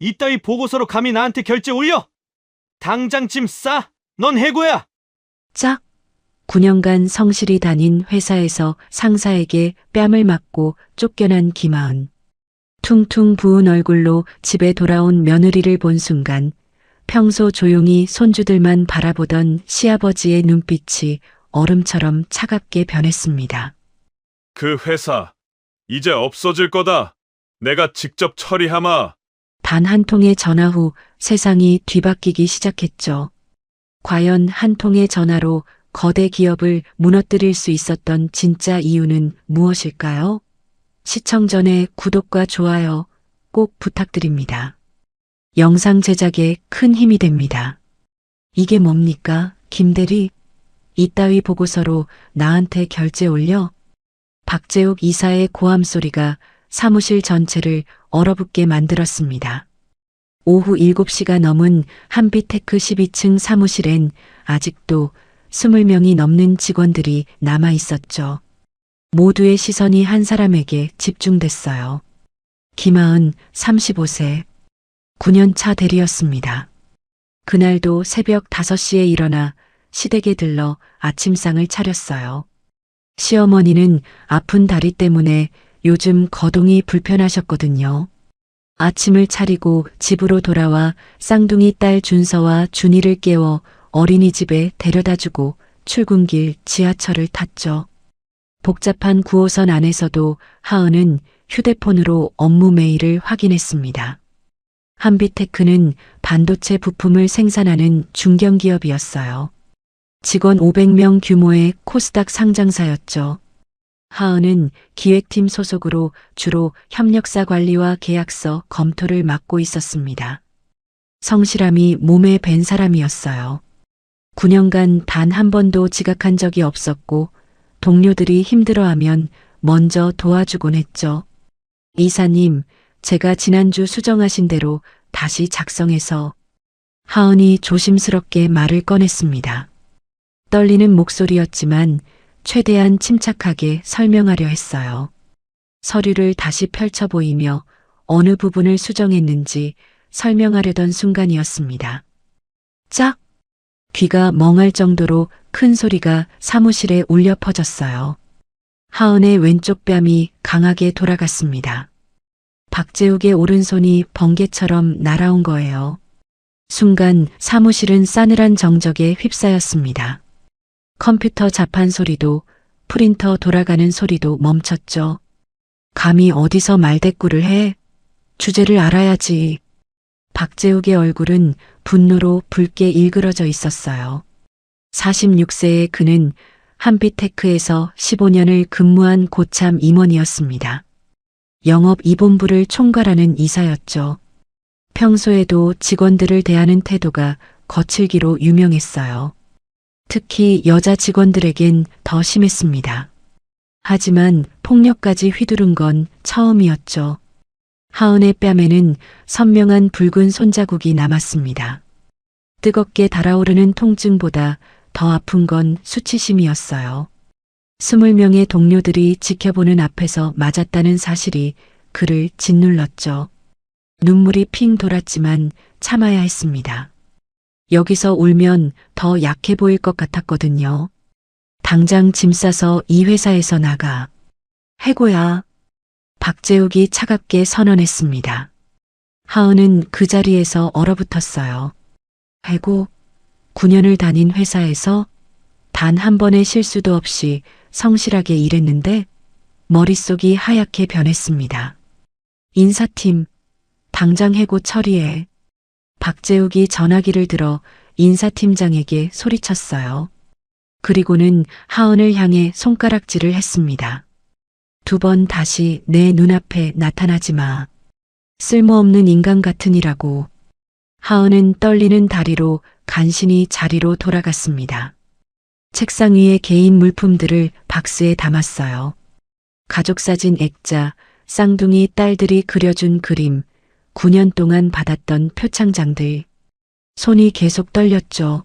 이따위 보고서로 감히 나한테 결제 올려? 당장 짐 싸! 넌 해고야! 짝! 9년간 성실히 다닌 회사에서 상사에게 뺨을 맞고 쫓겨난 김하은. 퉁퉁 부은 얼굴로 집에 돌아온 며느리를 본 순간 평소 조용히 손주들만 바라보던 시아버지의 눈빛이 얼음처럼 차갑게 변했습니다. 그 회사, 이제 없어질 거다. 내가 직접 처리하마. 단 한 통의 전화 후 세상이 뒤바뀌기 시작했죠. 과연 한 통의 전화로 거대 기업을 무너뜨릴 수 있었던 진짜 이유는 무엇일까요? 시청 전에 구독과 좋아요 꼭 부탁드립니다. 영상 제작에 큰 힘이 됩니다. 이게 뭡니까, 김대리? 이따위 보고서로 나한테 결제 올려? 박재욱 이사의 고함 소리가 사무실 전체를 얼어붙게 만들었습니다. 오후 7시가 넘은 한빛테크 12층 사무실엔 아직도 20명이 넘는 직원들이 남아 있었죠. 모두의 시선이 한 사람에게 집중됐어요. 김하은 35세, 9년차 대리였습니다. 그날도 새벽 5시에 일어나 시댁에 들러 아침상을 차렸어요. 시어머니는 아픈 다리 때문에 요즘 거동이 불편하셨거든요. 아침을 차리고 집으로 돌아와 쌍둥이 딸 준서와 준이를 깨워 어린이집에 데려다주고 출근길 지하철을 탔죠. 복잡한 9호선 안에서도 하은은 휴대폰으로 업무 메일을 확인했습니다. 한빛테크는 반도체 부품을 생산하는 중견기업이었어요. 직원 500명 규모의 코스닥 상장사였죠. 하은은 기획팀 소속으로 주로 협력사 관리와 계약서 검토를 맡고 있었습니다. 성실함이 몸에 밴 사람이었어요. 9년간 단 한 번도 지각한 적이 없었고 동료들이 힘들어하면 먼저 도와주곤 했죠. 이사님, 제가 지난주 수정하신 대로 다시 작성해서. 하은이 조심스럽게 말을 꺼냈습니다. 떨리는 목소리였지만 최대한 침착하게 설명하려 했어요. 서류를 다시 펼쳐 보이며 어느 부분을 수정했는지 설명하려던 순간이었습니다. 짝! 귀가 멍할 정도로 큰 소리가 사무실에 울려 퍼졌어요. 하은의 왼쪽 뺨이 강하게 돌아갔습니다. 박재욱의 오른손이 번개처럼 날아온 거예요. 순간 사무실은 싸늘한 정적에 휩싸였습니다. 컴퓨터 자판 소리도 프린터 돌아가는 소리도 멈췄죠. 감히 어디서 말대꾸를 해? 주제를 알아야지. 박재욱의 얼굴은 분노로 붉게 일그러져 있었어요. 46세의 그는 한빛테크에서 15년을 근무한 고참 임원이었습니다. 영업 2본부를 총괄하는 이사였죠. 평소에도 직원들을 대하는 태도가 거칠기로 유명했어요. 특히 여자 직원들에겐 더 심했습니다. 하지만 폭력까지 휘두른 건 처음이었죠. 하은의 뺨에는 선명한 붉은 손자국이 남았습니다. 뜨겁게 달아오르는 통증보다 더 아픈 건 수치심이었어요. 20명의 동료들이 지켜보는 앞에서 맞았다는 사실이 그를 짓눌렀죠. 눈물이 핑 돌았지만 참아야 했습니다. 여기서 울면 더 약해 보일 것 같았거든요. 당장 짐 싸서 이 회사에서 나가. 해고야. 박재욱이 차갑게 선언했습니다. 하은은 그 자리에서 얼어붙었어요. 해고? 9년을 다닌 회사에서 단 한 번의 실수도 없이 성실하게 일했는데 머릿속이 하얗게 변했습니다. 인사팀, 당장 해고 처리해. 박재욱이 전화기를 들어 인사팀장에게 소리쳤어요. 그리고는 하은을 향해 손가락질을 했습니다. 2번 다시 내 눈앞에 나타나지 마. 쓸모없는 인간 같으니라고. 하은은 떨리는 다리로 간신히 자리로 돌아갔습니다. 책상 위에 개인 물품들을 박스에 담았어요. 가족사진 액자, 쌍둥이 딸들이 그려준 그림, 9년 동안 받았던 표창장들. 손이 계속 떨렸죠.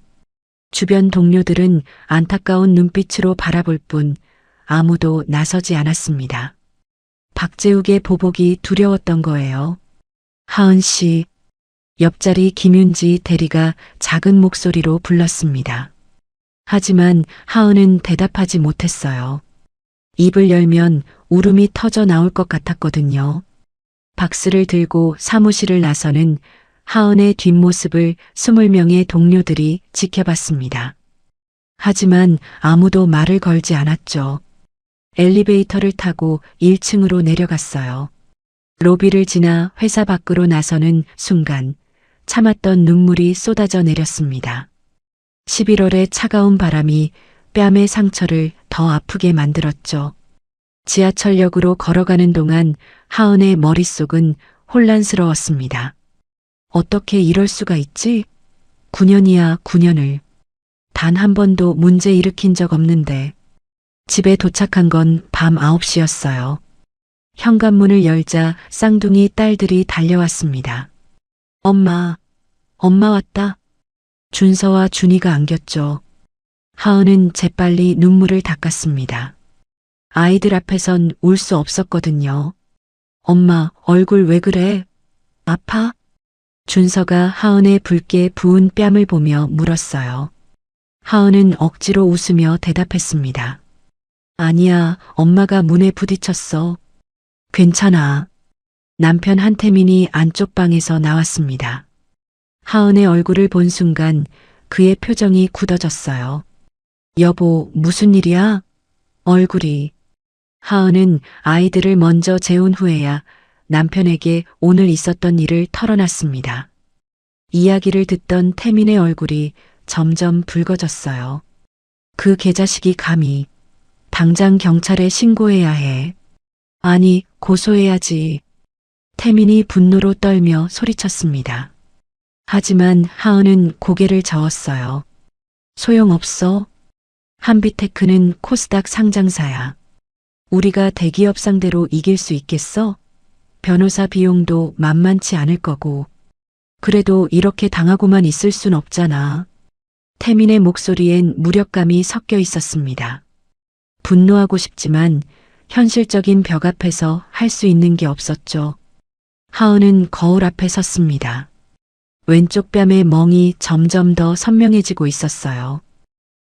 주변 동료들은 안타까운 눈빛으로 바라볼 뿐 아무도 나서지 않았습니다. 박재욱의 보복이 두려웠던 거예요. 하은 씨, 옆자리 김윤지 대리가 작은 목소리로 불렀습니다. 하지만 하은은 대답하지 못했어요. 입을 열면 울음이 터져 나올 것 같았거든요. 박스를 들고 사무실을 나서는 하은의 뒷모습을 20명의 동료들이 지켜봤습니다. 하지만 아무도 말을 걸지 않았죠. 엘리베이터를 타고 1층으로 내려갔어요. 로비를 지나 회사 밖으로 나서는 순간 참았던 눈물이 쏟아져 내렸습니다. 11월의 차가운 바람이 뺨의 상처를 더 아프게 만들었죠. 지하철역으로 걸어가는 동안 하은의 머릿속은 혼란스러웠습니다. 어떻게 이럴 수가 있지? 9년이야 9년을. 단 한 번도 문제 일으킨 적 없는데. 집에 도착한 건 밤 9시였어요. 현관문을 열자 쌍둥이 딸들이 달려왔습니다. 엄마 왔다. 준서와 준이가 안겼죠. 하은은 재빨리 눈물을 닦았습니다. 아이들 앞에선 울 수 없었거든요. 엄마, 얼굴 왜 그래? 아파? 준서가 하은의 붉게 부은 뺨을 보며 물었어요. 하은은 억지로 웃으며 대답했습니다. 아니야, 엄마가 문에 부딪혔어. 괜찮아. 남편 한태민이 안쪽 방에서 나왔습니다. 하은의 얼굴을 본 순간 그의 표정이 굳어졌어요. 여보, 무슨 일이야? 얼굴이. 하은은 아이들을 먼저 재운 후에야 남편에게 오늘 있었던 일을 털어놨습니다. 이야기를 듣던 태민의 얼굴이 점점 붉어졌어요. 그 개자식이 감히 당장 경찰에 신고해야 해. 아니, 고소해야지. 태민이 분노로 떨며 소리쳤습니다. 하지만 하은은 고개를 저었어요. 소용없어. 한비테크는 코스닥 상장사야. 우리가 대기업 상대로 이길 수 있겠어? 변호사 비용도 만만치 않을 거고. 그래도 이렇게 당하고만 있을 순 없잖아. 태민의 목소리엔 무력감이 섞여 있었습니다. 분노하고 싶지만 현실적인 벽 앞에서 할 수 있는 게 없었죠. 하은은 거울 앞에 섰습니다. 왼쪽 뺨의 멍이 점점 더 선명해지고 있었어요.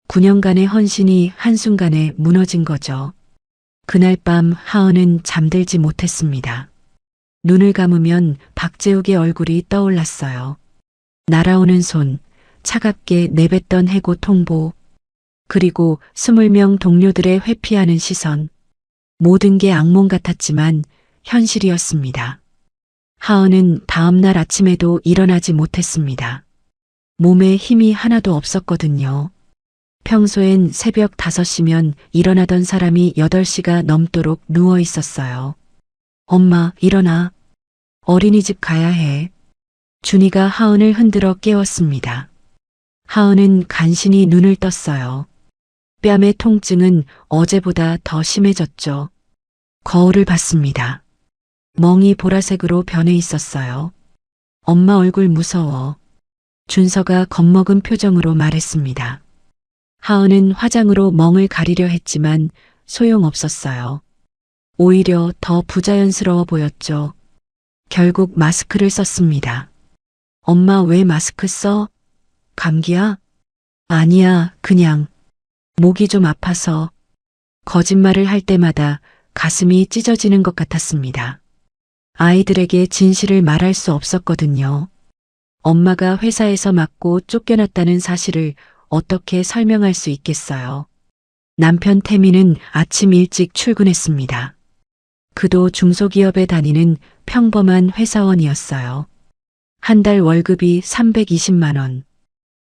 9년간의 헌신이 한순간에 무너진 거죠. 그날 밤 하은은 잠들지 못했습니다. 눈을 감으면 박재욱의 얼굴이 떠올랐어요. 날아오는 손, 차갑게 내뱉던 해고 통보, 그리고 20명 동료들의 회피하는 시선. 모든 게 악몽 같았지만 현실이었습니다. 하은은 다음날 아침에도 일어나지 못했습니다. 몸에 힘이 하나도 없었거든요. 평소엔 새벽 5시면 일어나던 사람이 8시가 넘도록 누워 있었어요. 엄마, 일어나. 어린이집 가야 해. 준이가 하은을 흔들어 깨웠습니다. 하은은 간신히 눈을 떴어요. 뺨의 통증은 어제보다 더 심해졌죠. 거울을 봤습니다. 멍이 보라색으로 변해 있었어요. 엄마 얼굴 무서워. 준서가 겁먹은 표정으로 말했습니다. 하은은 화장으로 멍을 가리려 했지만 소용없었어요. 오히려 더 부자연스러워 보였죠. 결국 마스크를 썼습니다. 엄마 왜 마스크 써? 감기야? 아니야, 그냥 목이 좀 아파서. 거짓말을 할 때마다 가슴이 찢어지는 것 같았습니다. 아이들에게 진실을 말할 수 없었거든요. 엄마가 회사에서 맞고 쫓겨났다는 사실을 어떻게 설명할 수 있겠어요. 남편 태민은 아침 일찍 출근했습니다. 그도 중소기업에 다니는 평범한 회사원이었어요. 한 달 월급이 320만 원.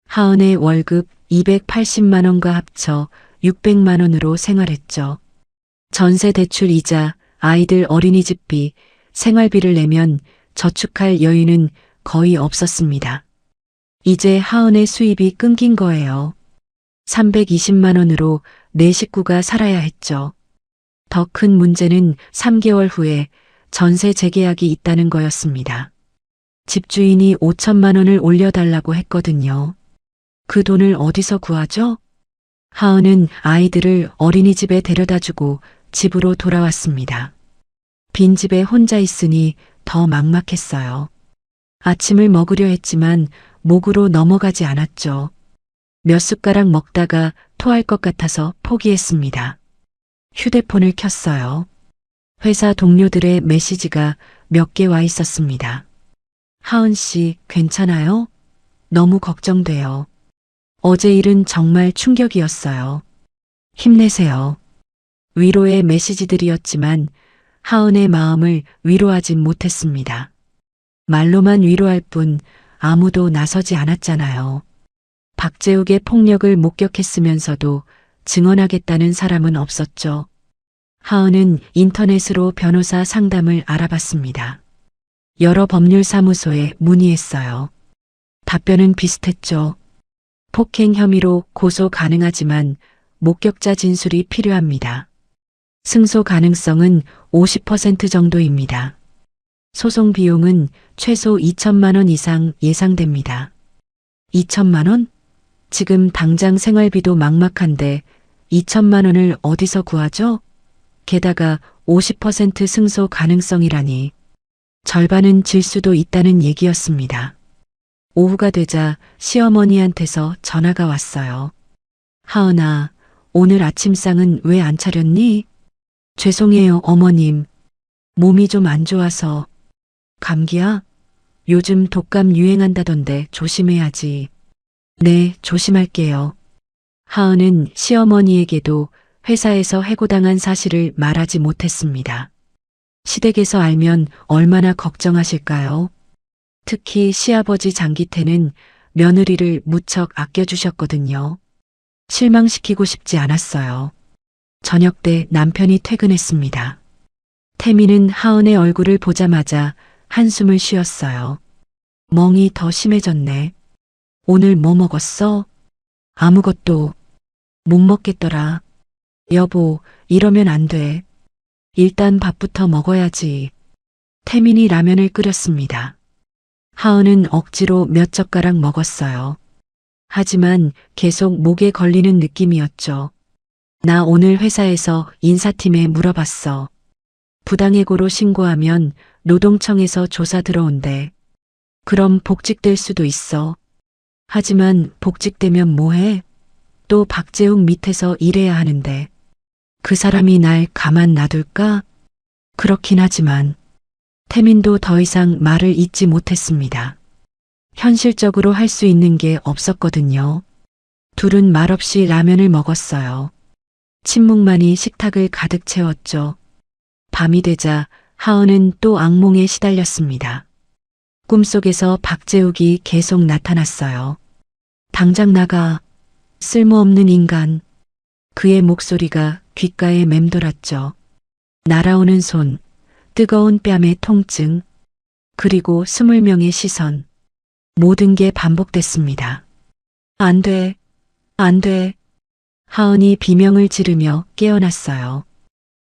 하은의 월급 280만 원과 합쳐 600만 원으로 생활했죠. 전세 대출 이자, 아이들 어린이집비, 생활비를 내면 저축할 여유는 거의 없었습니다. 이제 하은의 수입이 끊긴 거예요. 320만 원으로 네 식구가 살아야 했죠. 더 큰 문제는 3개월 후에 전세 재계약이 있다는 거였습니다. 집주인이 5천만 원을 올려달라고 했거든요. 그 돈을 어디서 구하죠? 하은은 아이들을 어린이집에 데려다주고 집으로 돌아왔습니다. 빈집에 혼자 있으니 더 막막했어요. 아침을 먹으려 했지만 목으로 넘어가지 않았죠. 몇 숟가락 먹다가 토할 것 같아서 포기했습니다. 휴대폰을 켰어요. 회사 동료들의 메시지가 몇 개 와 있었습니다. 하은 씨, 괜찮아요? 너무 걱정돼요. 어제 일은 정말 충격이었어요. 힘내세요. 위로의 메시지들이었지만 하은의 마음을 위로하진 못했습니다. 말로만 위로할 뿐 아무도 나서지 않았잖아요. 박재욱의 폭력을 목격했으면서도 증언하겠다는 사람은 없었죠. 하은은 인터넷으로 변호사 상담을 알아봤습니다. 여러 법률사무소에 문의했어요. 답변은 비슷했죠. 폭행 혐의로 고소 가능하지만 목격자 진술이 필요합니다. 승소 가능성은 50% 정도입니다. 소송 비용은 최소 2천만 원 이상 예상됩니다. 2천만 원? 지금 당장 생활비도 막막한데 2천만 원을 어디서 구하죠? 게다가 50% 승소 가능성이라니. 절반은 질 수도 있다는 얘기였습니다. 오후가 되자 시어머니한테서 전화가 왔어요. 하은아, 오늘 아침상은 왜 안 차렸니? 죄송해요, 어머님. 몸이 좀 안 좋아서. 감기야? 요즘 독감 유행한다던데 조심해야지. 네, 조심할게요. 하은은 시어머니에게도 회사에서 해고당한 사실을 말하지 못했습니다. 시댁에서 알면 얼마나 걱정하실까요? 특히 시아버지 장기태는 며느리를 무척 아껴주셨거든요. 실망시키고 싶지 않았어요. 저녁 때 남편이 퇴근했습니다. 태민은 하은의 얼굴을 보자마자 한숨을 쉬었어요. 멍이 더 심해졌네. 오늘 뭐 먹었어? 아무것도 못 먹겠더라. 여보, 이러면 안 돼. 일단 밥부터 먹어야지. 태민이 라면을 끓였습니다. 하은은 억지로 몇 젓가락 먹었어요. 하지만 계속 목에 걸리는 느낌이었죠. 나 오늘 회사에서 인사팀에 물어봤어. 부당해고로 신고하면 노동청에서 조사 들어온대. 그럼 복직될 수도 있어. 하지만 복직되면 뭐해? 또 박재욱 밑에서 일해야 하는데. 그 사람이 날 가만 놔둘까? 그렇긴 하지만 태민도 더 이상 말을 잇지 못했습니다. 현실적으로 할 수 있는 게 없었거든요. 둘은 말없이 라면을 먹었어요. 침묵만이 식탁을 가득 채웠죠. 밤이 되자 하은은 또 악몽에 시달렸습니다. 꿈속에서 박재욱이 계속 나타났어요. 당장 나가. 쓸모없는 인간. 그의 목소리가 귓가에 맴돌았죠. 날아오는 손, 뜨거운 뺨의 통증, 그리고 20명의 시선. 모든 게 반복됐습니다. 안 돼, 안 돼. 하은이 비명을 지르며 깨어났어요.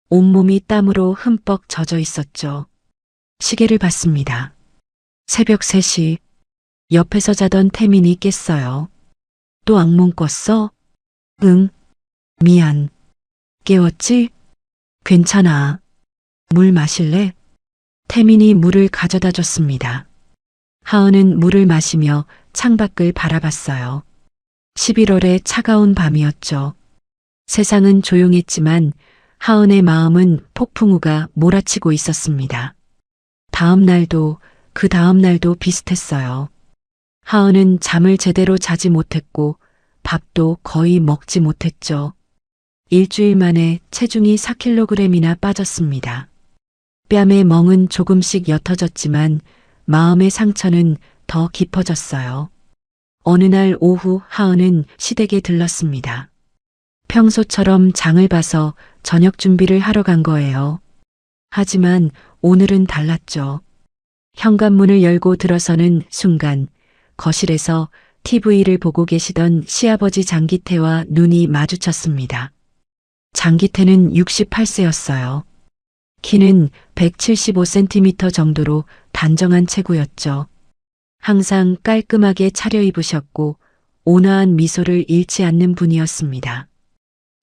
온몸이 땀으로 흠뻑 젖어 있었죠. 시계를 봤습니다. 새벽 3시. 옆에서 자던 태민이 깼어요. 또 악몽 꿨어? 응. 미안. 깨웠지? 괜찮아. 물 마실래? 태민이 물을 가져다 줬습니다. 하은은 물을 마시며 창밖을 바라봤어요. 11월의 차가운 밤이었죠. 세상은 조용했지만 하은의 마음은 폭풍우가 몰아치고 있었습니다. 다음 날도 그 다음 날도 비슷했어요. 하은은 잠을 제대로 자지 못했고 밥도 거의 먹지 못했죠. 일주일 만에 체중이 4kg이나 빠졌습니다. 뺨의 멍은 조금씩 옅어졌지만 마음의 상처는 더 깊어졌어요. 어느 날 오후 하은은 시댁에 들렀습니다. 평소처럼 장을 봐서 저녁 준비를 하러 간 거예요. 하지만 오늘은 달랐죠. 현관문을 열고 들어서는 순간 거실에서 TV를 보고 계시던 시아버지 장기태와 눈이 마주쳤습니다. 장기태는 68세였어요. 키는 175cm 정도로 단정한 체구였죠. 항상 깔끔하게 차려입으셨고 온화한 미소를 잃지 않는 분이었습니다.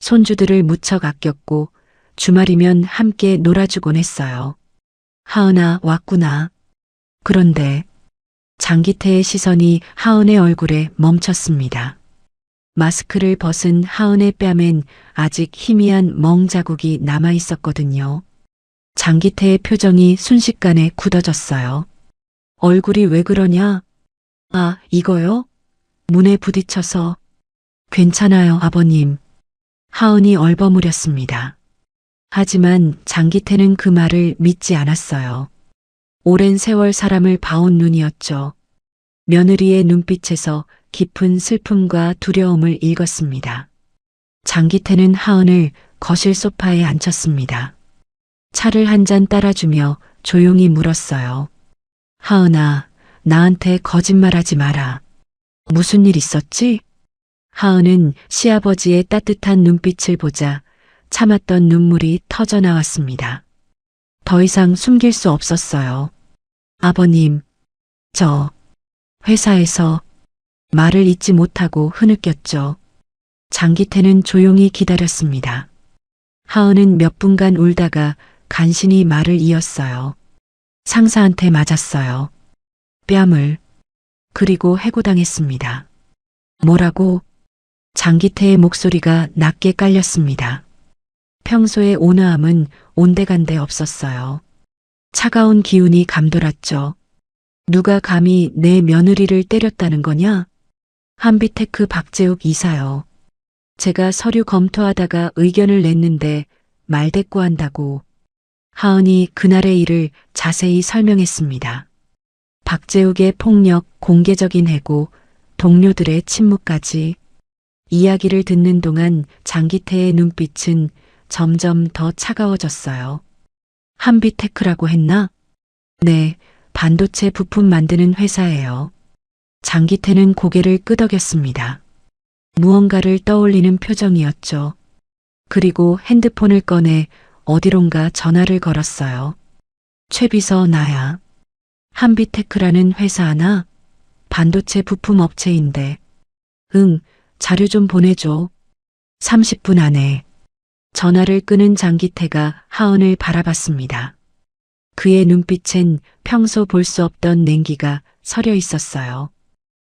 손주들을 무척 아꼈고 주말이면 함께 놀아주곤 했어요. 하은아, 왔구나. 그런데 장기태의 시선이 하은의 얼굴에 멈췄습니다. 마스크를 벗은 하은의 뺨엔 아직 희미한 멍 자국이 남아 있었거든요. 장기태의 표정이 순식간에 굳어졌어요. 얼굴이 왜 그러냐? 아, 이거요? 문에 부딪혀서. 괜찮아요, 아버님. 하은이 얼버무렸습니다. 하지만 장기태는 그 말을 믿지 않았어요. 오랜 세월 사람을 봐온 눈이었죠. 며느리의 눈빛에서 깊은 슬픔과 두려움을 읽었습니다. 장기태는 하은을 거실 소파에 앉혔습니다. 차를 한 잔 따라주며 조용히 물었어요. 하은아, 나한테 거짓말하지 마라. 무슨 일 있었지? 하은은 시아버지의 따뜻한 눈빛을 보자 참았던 눈물이 터져 나왔습니다. 더 이상 숨길 수 없었어요. 아버님, 저 회사에서 말을 잇지 못하고 흐느꼈죠. 장기태는 조용히 기다렸습니다. 하은은 몇 분간 울다가 간신히 말을 이었어요. 상사한테 맞았어요. 뺨을. 그리고 해고당했습니다. 뭐라고? 장기태의 목소리가 낮게 깔렸습니다. 평소의 온화함은 온데간데 없었어요. 차가운 기운이 감돌았죠. 누가 감히 내 며느리를 때렸다는 거냐? 한비테크 박재욱 이사요. 제가 서류 검토하다가 의견을 냈는데 말대꾸한다고. 하은이 그날의 일을 자세히 설명했습니다. 박재욱의 폭력, 공개적인 해고, 동료들의 침묵까지. 이야기를 듣는 동안 장기태의 눈빛은 점점 더 차가워졌어요. 한비테크라고 했나? 네, 반도체 부품 만드는 회사예요. 장기태는 고개를 끄덕였습니다. 무언가를 떠올리는 표정이었죠. 그리고 핸드폰을 꺼내 어디론가 전화를 걸었어요. 최비서 나야. 한비테크라는 회사 하나? 반도체 부품 업체인데. 응, 자료 좀 보내줘. 30분 안에. 전화를 끄는 장기태가 하은을 바라봤습니다. 그의 눈빛엔 평소 볼 수 없던 냉기가 서려 있었어요.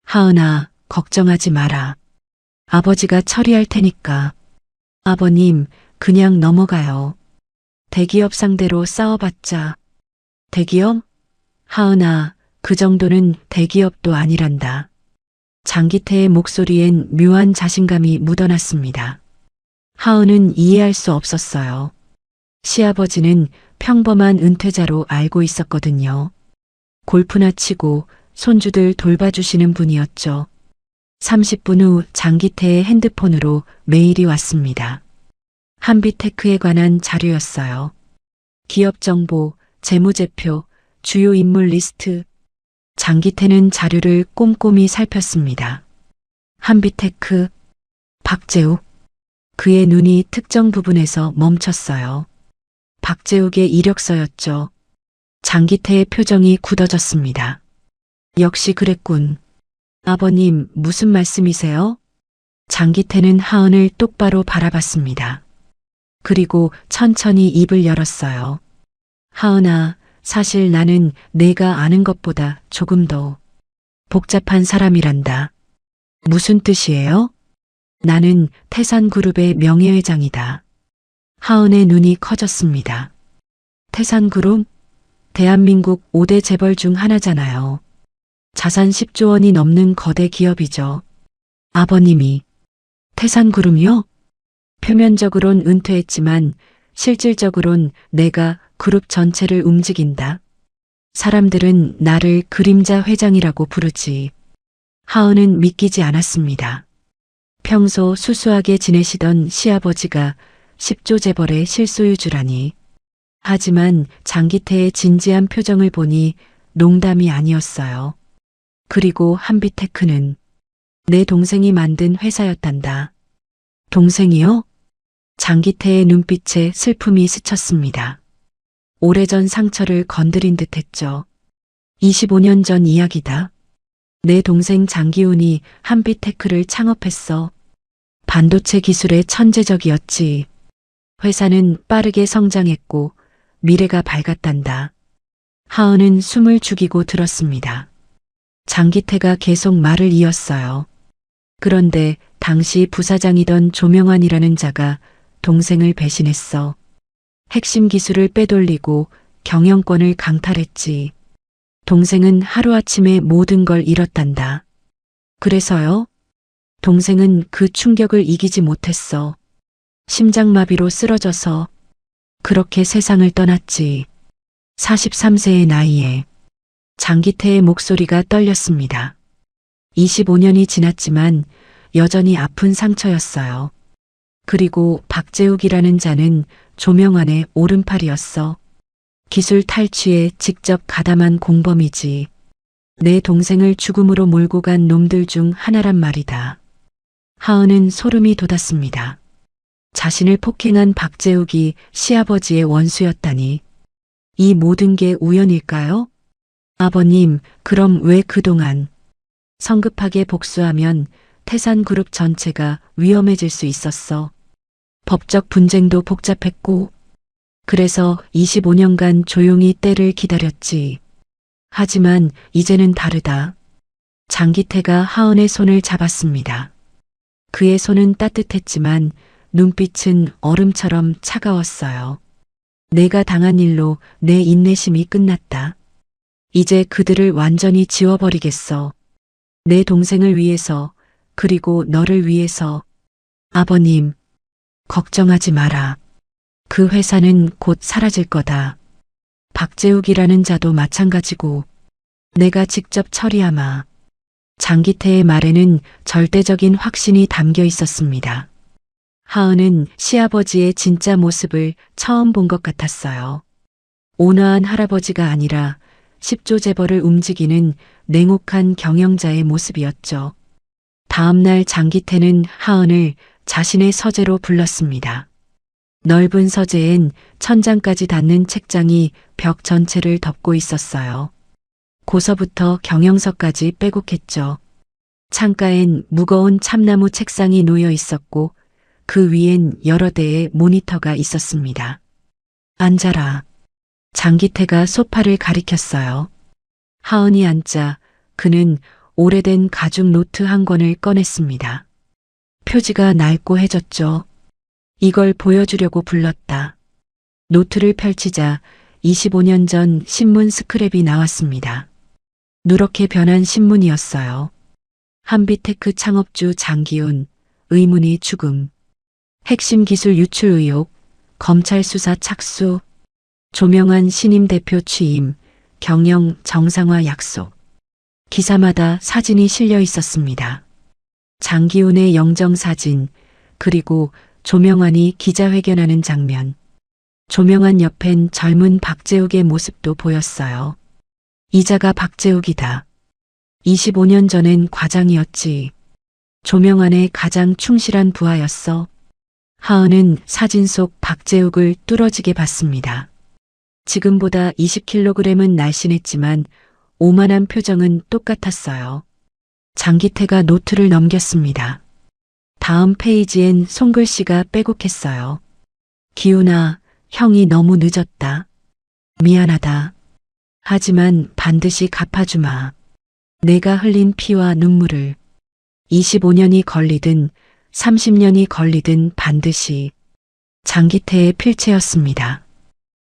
하은아, 걱정하지 마라. 아버지가 처리할 테니까. 아버님, 그냥 넘어가요. 대기업 상대로 싸워봤자. 대기업? 하은아, 그 정도는 대기업도 아니란다. 장기태의 목소리엔 묘한 자신감이 묻어났습니다. 하은은 이해할 수 없었어요. 시아버지는 평범한 은퇴자로 알고 있었거든요. 골프나 치고 손주들 돌봐주시는 분이었죠. 30분 후 장기태의 핸드폰으로 메일이 왔습니다. 한비테크에 관한 자료였어요. 기업 정보, 재무제표, 주요 인물 리스트. 장기태는 자료를 꼼꼼히 살폈습니다. 한비테크, 박재욱. 그의 눈이 특정 부분에서 멈췄어요. 박재욱의 이력서였죠. 장기태의 표정이 굳어졌습니다. 역시 그랬군. 아버님, 무슨 말씀이세요? 장기태는 하은을 똑바로 바라봤습니다. 그리고 천천히 입을 열었어요. 하은아, 사실 나는 내가 아는 것보다 조금 더 복잡한 사람이란다. 무슨 뜻이에요? 나는 태산그룹의 명예회장이다. 하은의 눈이 커졌습니다. 태산그룹? 대한민국 5대 재벌 중 하나잖아요. 자산 10조 원이 넘는 거대 기업이죠. 아버님이 태산그룹이요? 표면적으론 은퇴했지만 실질적으론 내가 그룹 전체를 움직인다. 사람들은 나를 그림자 회장이라고 부르지. 하은은 믿기지 않았습니다. 평소 수수하게 지내시던 시아버지가 10조 재벌의 실소유주라니. 하지만 장기태의 진지한 표정을 보니 농담이 아니었어요. 그리고 한비테크는 내 동생이 만든 회사였단다. 동생이요? 장기태의 눈빛에 슬픔이 스쳤습니다. 오래전 상처를 건드린 듯 했죠. 25년 전 이야기다. 내 동생 장기훈이 한비테크를 창업했어. 반도체 기술에 천재적이었지. 회사는 빠르게 성장했고 미래가 밝았단다. 하은은 숨을 죽이고 들었습니다. 장기태가 계속 말을 이었어요. 그런데 당시 부사장이던 조명환이라는 자가 동생을 배신했어. 핵심 기술을 빼돌리고 경영권을 강탈했지. 동생은 하루아침에 모든 걸 잃었단다. 그래서요? 동생은 그 충격을 이기지 못했어. 심장마비로 쓰러져서 그렇게 세상을 떠났지. 43세의 나이에. 장기태의 목소리가 떨렸습니다. 25년이 지났지만 여전히 아픈 상처였어요. 그리고 박재욱이라는 자는 조명환의 오른팔이었어. 기술 탈취에 직접 가담한 공범이지. 내 동생을 죽음으로 몰고 간 놈들 중 하나란 말이다. 하은은 소름이 돋았습니다. 자신을 폭행한 박재욱이 시아버지의 원수였다니. 이 모든 게 우연일까요? 아버님, 그럼 왜 그동안 성급하게 복수하면 태산그룹 전체가 위험해질 수 있었어. 법적 분쟁도 복잡했고, 그래서 25년간 조용히 때를 기다렸지. 하지만 이제는 다르다. 장기태가 하은의 손을 잡았습니다. 그의 손은 따뜻했지만 눈빛은 얼음처럼 차가웠어요. 내가 당한 일로 내 인내심이 끝났다. 이제 그들을 완전히 지워버리겠어. 내 동생을 위해서, 그리고 너를 위해서. 아버님, 걱정하지 마라. 그 회사는 곧 사라질 거다. 박재욱이라는 자도 마찬가지고. 내가 직접 처리하마. 장기태의 말에는 절대적인 확신이 담겨 있었습니다. 하은은 시아버지의 진짜 모습을 처음 본 것 같았어요. 온화한 할아버지가 아니라 10조 재벌을 움직이는 냉혹한 경영자의 모습이었죠. 다음 날 장기태는 하은을 자신의 서재로 불렀습니다. 넓은 서재엔 천장까지 닿는 책장이 벽 전체를 덮고 있었어요. 고서부터 경영서까지 빼곡했죠. 창가엔 무거운 참나무 책상이 놓여 있었고 그 위엔 여러 대의 모니터가 있었습니다. 앉아라. 장기태가 소파를 가리켰어요. 하은이 앉자 그는 오래된 가죽 노트 한 권을 꺼냈습니다. 표지가 낡고해졌죠. 이걸 보여주려고 불렀다. 노트를 펼치자 25년 전 신문 스크랩이 나왔습니다. 누렇게 변한 신문이었어요. 한빛테크 창업주 장기훈, 의문의 죽음, 핵심 기술 유출 의혹, 검찰 수사 착수, 조명환 신임 대표 취임, 경영 정상화 약속. 기사마다 사진이 실려 있었습니다. 장기훈의 영정사진, 그리고 조명환이 기자회견하는 장면. 조명환 옆엔 젊은 박재욱의 모습도 보였어요. 이자가 박재욱이다. 25년 전엔 과장이었지. 조명환의 가장 충실한 부하였어. 하은은 사진 속 박재욱을 뚫어지게 봤습니다. 지금보다 20kg은 날씬했지만 오만한 표정은 똑같았어요. 장기태가 노트를 넘겼습니다. 다음 페이지엔 손글씨가 빼곡했어요. 기훈아, 형이 너무 늦었다. 미안하다. 하지만 반드시 갚아주마. 내가 흘린 피와 눈물을 25년이 걸리든 30년이 걸리든 반드시. 장기태의 필체였습니다.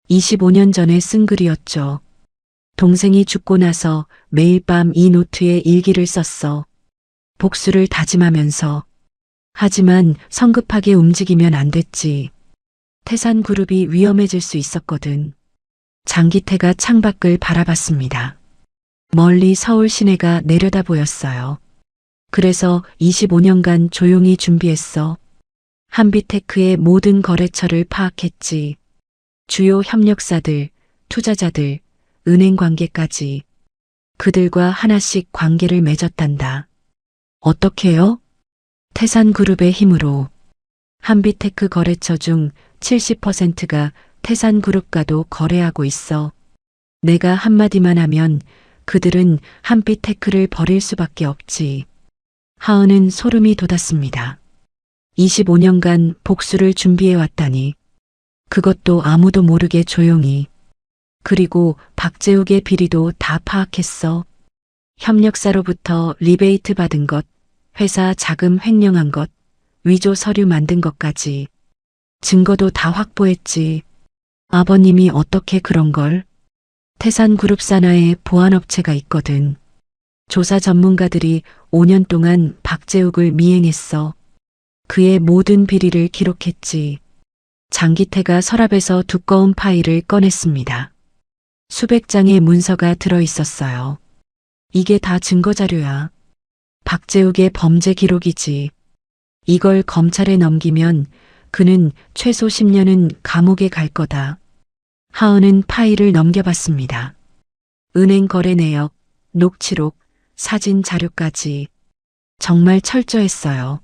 25년 전에 쓴 글이었죠. 동생이 죽고 나서 매일 밤 이 노트에 일기를 썼어. 복수를 다짐하면서. 하지만 성급하게 움직이면 안 됐지. 태산그룹이 위험해질 수 있었거든. 장기태가 창밖을 바라봤습니다. 멀리 서울 시내가 내려다 보였어요. 그래서 25년간 조용히 준비했어. 한빛테크의 모든 거래처를 파악했지. 주요 협력사들, 투자자들, 은행 관계까지. 그들과 하나씩 관계를 맺었단다. 어떻게요? 태산그룹의 힘으로. 한빛테크 거래처 중 70%가 태산그룹과도 거래하고 있어. 내가 한마디만 하면 그들은 한빛테크를 버릴 수밖에 없지. 하은은 소름이 돋았습니다. 25년간 복수를 준비해왔다니. 그것도 아무도 모르게 조용히. 그리고 박재욱의 비리도 다 파악했어. 협력사로부터 리베이트 받은 것, 회사 자금 횡령한 것, 위조 서류 만든 것까지. 증거도 다 확보했지. 아버님이 어떻게 그런 걸? 태산그룹 산하에 보안업체가 있거든. 조사 전문가들이 5년 동안 박재욱을 미행했어. 그의 모든 비리를 기록했지. 장기태가 서랍에서 두꺼운 파일을 꺼냈습니다. 수백 장의 문서가 들어 있었어요. 이게 다 증거자료야. 박재욱의 범죄 기록이지. 이걸 검찰에 넘기면 그는 최소 10년은 감옥에 갈 거다. 하은은 파일을 넘겨봤습니다. 은행 거래 내역, 녹취록, 사진 자료까지. 정말 철저했어요.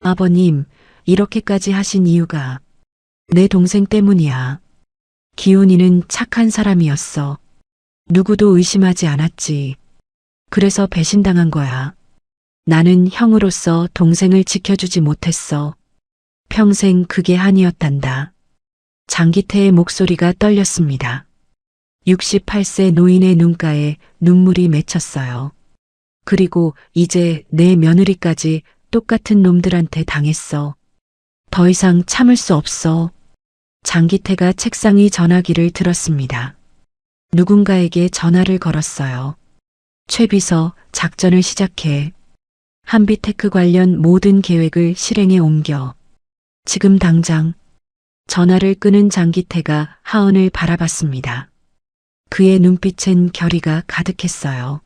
아버님, 이렇게까지 하신 이유가 내 동생 때문이야. 기훈이는 착한 사람이었어. 누구도 의심하지 않았지. 그래서 배신당한 거야. 나는 형으로서 동생을 지켜주지 못했어. 평생 그게 한이었단다. 장기태의 목소리가 떨렸습니다. 68세 노인의 눈가에 눈물이 맺혔어요. 그리고 이제 내 며느리까지 똑같은 놈들한테 당했어. 더 이상 참을 수 없어. 장기태가 책상 위 전화기를 들었습니다. 누군가에게 전화를 걸었어요. 최 비서, 작전을 시작해. 한비테크 관련 모든 계획을 실행에 옮겨. 지금 당장. 전화를 끄는 장기태가 하은을 바라봤습니다. 그의 눈빛엔 결의가 가득했어요.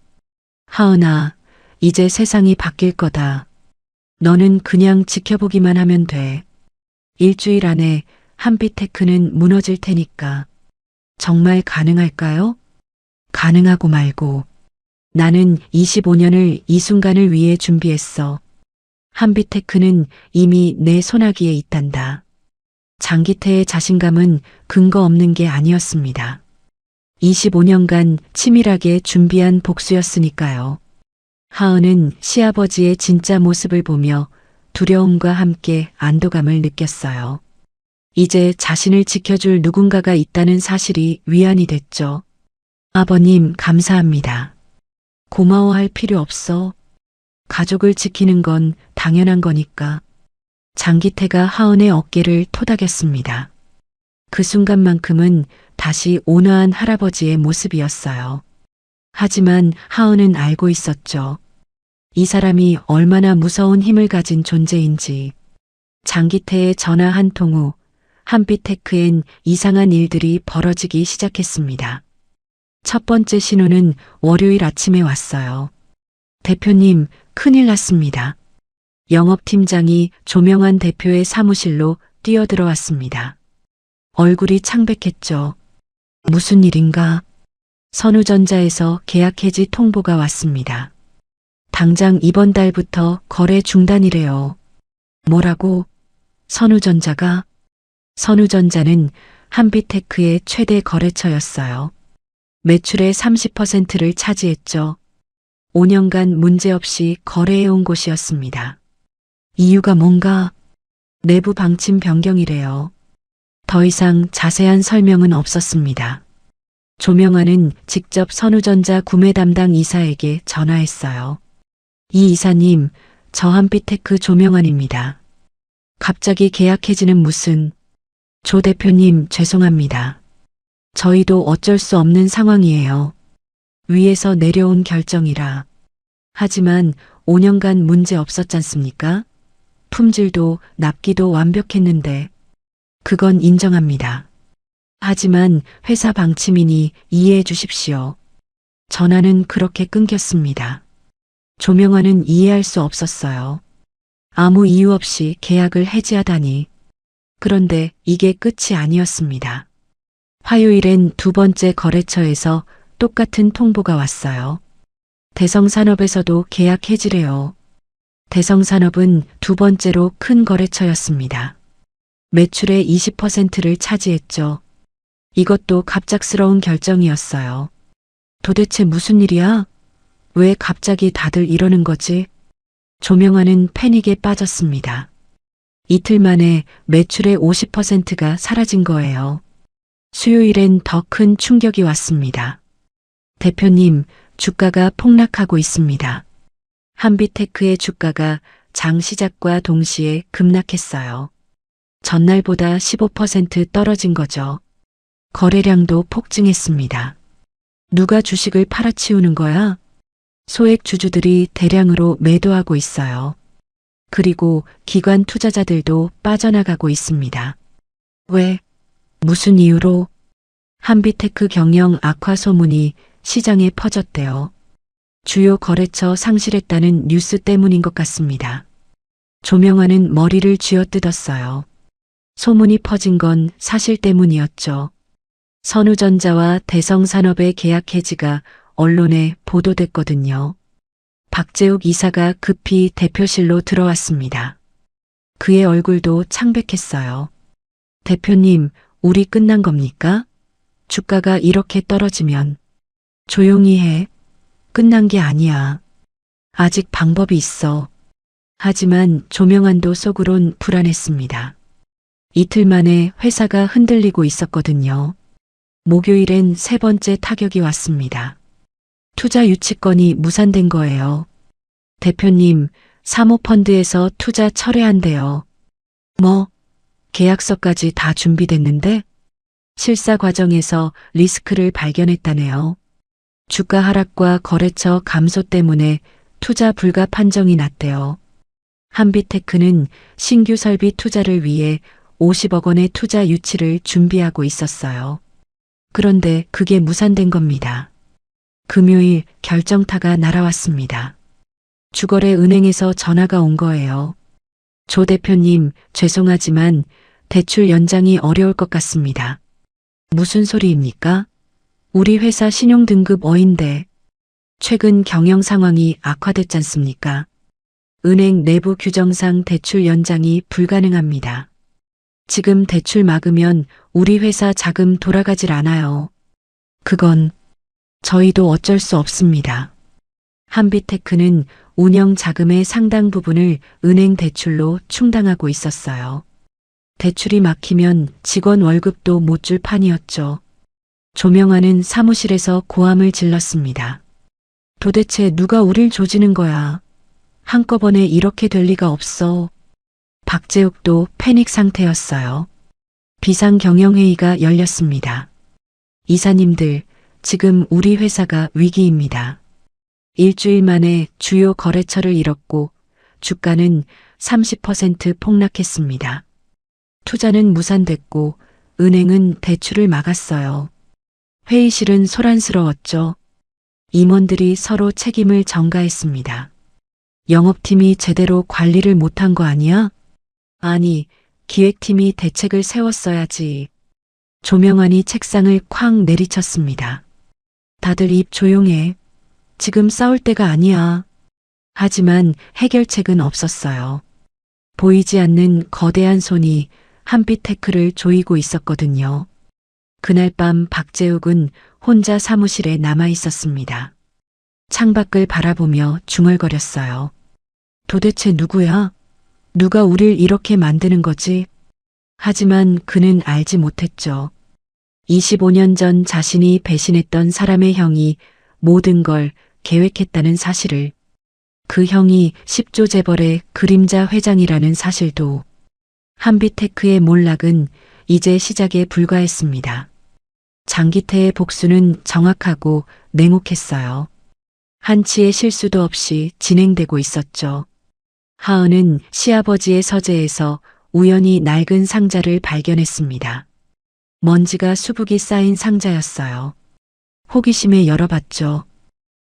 하은아, 이제 세상이 바뀔 거다. 너는 그냥 지켜보기만 하면 돼. 일주일 안에 한비테크는 무너질 테니까. 정말 가능할까요? 가능하고 말고. 나는 25년을 이 순간을 위해 준비했어. 한비테크는 이미 내 손아귀에 있단다. 장기태의 자신감은 근거 없는 게 아니었습니다. 25년간 치밀하게 준비한 복수였으니까요. 하은은 시아버지의 진짜 모습을 보며 두려움과 함께 안도감을 느꼈어요. 이제 자신을 지켜줄 누군가가 있다는 사실이 위안이 됐죠. 아버님, 감사합니다. 고마워할 필요 없어. 가족을 지키는 건 당연한 거니까. 장기태가 하은의 어깨를 토닥였습니다. 그 순간만큼은 다시 온화한 할아버지의 모습이었어요. 하지만 하은은 알고 있었죠. 이 사람이 얼마나 무서운 힘을 가진 존재인지. 장기태의 전화 한 통 후 한비테크엔 이상한 일들이 벌어지기 시작했습니다. 첫 번째 신호는 월요일 아침에 왔어요. 대표님, 큰일 났습니다. 영업팀장이 조명환 대표의 사무실로 뛰어들어왔습니다. 얼굴이 창백했죠. 무슨 일인가? 선우전자에서 계약 해지 통보가 왔습니다. 당장 이번 달부터 거래 중단이래요. 뭐라고? 선우전자가? 선우전자는 한비테크의 최대 거래처였어요. 매출의 30%를 차지했죠. 5년간 문제없이 거래해온 곳이었습니다. 이유가 뭔가? 내부 방침 변경이래요. 더 이상 자세한 설명은 없었습니다. 조명환은 직접 선우전자 구매 담당 이사에게 전화했어요. 이 이사님, 저 한비테크 조명환입니다. 갑자기 계약 해지는 무슨... 조 대표님, 죄송합니다. 저희도 어쩔 수 없는 상황이에요. 위에서 내려온 결정이라. 하지만 5년간 문제 없었잖습니까? 품질도 납기도 완벽했는데. 그건 인정합니다. 하지만 회사 방침이니 이해해 주십시오. 전화는 그렇게 끊겼습니다. 조명환은 이해할 수 없었어요. 아무 이유 없이 계약을 해지하다니. 그런데 이게 끝이 아니었습니다. 화요일엔 두 번째 거래처에서 똑같은 통보가 왔어요. 대성산업에서도 계약 해지래요. 대성산업은 두 번째로 큰 거래처였습니다. 매출의 20%를 차지했죠. 이것도 갑작스러운 결정이었어요. 도대체 무슨 일이야? 왜 갑자기 다들 이러는 거지? 조명환은 패닉에 빠졌습니다. 이틀 만에 매출의 50%가 사라진 거예요. 수요일엔 더 큰 충격이 왔습니다. 대표님, 주가가 폭락하고 있습니다. 한빛테크의 주가가 장 시작과 동시에 급락했어요. 전날보다 15% 떨어진 거죠. 거래량도 폭증했습니다. 누가 주식을 팔아치우는 거야? 소액 주주들이 대량으로 매도하고 있어요. 그리고 기관 투자자들도 빠져나가고 있습니다. 왜? 무슨 이유로? 한빛테크 경영 악화 소문이 시장에 퍼졌대요. 주요 거래처 상실했다는 뉴스 때문인 것 같습니다. 조명화는 머리를 쥐어뜯었어요. 소문이 퍼진 건 사실 때문이었죠. 선우전자와 대성산업의 계약 해지가 언론에 보도됐거든요. 박재욱 이사가 급히 대표실로 들어왔습니다. 그의 얼굴도 창백했어요. 대표님, 우리 끝난 겁니까? 주가가 이렇게 떨어지면. 조용히 해. 끝난 게 아니야. 아직 방법이 있어. 하지만 조명안도 속으론 불안했습니다. 이틀 만에 회사가 흔들리고 있었거든요. 목요일엔 세 번째 타격이 왔습니다. 투자 유치권이 무산된 거예요. 대표님, 사모펀드에서 투자 철회한대요. 뭐? 계약서까지 다 준비됐는데? 실사 과정에서 리스크를 발견했다네요. 주가 하락과 거래처 감소 때문에 투자 불가 판정이 났대요. 한빛테크는 신규 설비 투자를 위해 50억 원의 투자 유치를 준비하고 있었어요. 그런데 그게 무산된 겁니다. 금요일 결정타가 날아왔습니다. 주거래 은행에서 전화가 온 거예요. 조 대표님, 죄송하지만 대출 연장이 어려울 것 같습니다. 무슨 소리입니까? 우리 회사 신용등급 어인데 최근 경영 상황이 악화됐잖습니까? 은행 내부 규정상 대출 연장이 불가능합니다. 지금 대출 막으면 우리 회사 자금 돌아가질 않아요. 그건 저희도 어쩔 수 없습니다. 한빛테크는 운영 자금의 상당 부분을 은행 대출로 충당하고 있었어요. 대출이 막히면 직원 월급도 못 줄 판이었죠. 조명화는 사무실에서 고함을 질렀습니다. 도대체 누가 우릴 조지는 거야? 한꺼번에 이렇게 될 리가 없어. 박재욱도 패닉 상태였어요. 비상경영회의가 열렸습니다. 이사님들, 지금 우리 회사가 위기입니다. 일주일 만에 주요 거래처를 잃었고 주가는 30% 폭락했습니다. 투자는 무산됐고 은행은 대출을 막았어요. 회의실은 소란스러웠죠. 임원들이 서로 책임을 전가했습니다. 영업팀이 제대로 관리를 못한 거 아니야? 아니, 기획팀이 대책을 세웠어야지. 조명환이 책상을 쾅 내리쳤습니다. 다들 입 조용해. 지금 싸울 때가 아니야. 하지만 해결책은 없었어요. 보이지 않는 거대한 손이 한빛테크를 조이고 있었거든요. 그날 밤 박재욱은 혼자 사무실에 남아 있었습니다. 창밖을 바라보며 중얼거렸어요. 도대체 누구야? 누가 우릴 이렇게 만드는 거지? 하지만 그는 알지 못했죠. 25년 전 자신이 배신했던 사람의 형이 모든 걸 계획했다는 사실을. 그 형이 10조 재벌의 그림자 회장이라는 사실도. 한빛테크의 몰락은 이제 시작에 불과했습니다. 장기태의 복수는 정확하고 냉혹했어요. 한치의 실수도 없이 진행되고 있었죠. 하은은 시아버지의 서재에서 우연히 낡은 상자를 발견했습니다. 먼지가 수북이 쌓인 상자였어요. 호기심에 열어봤죠.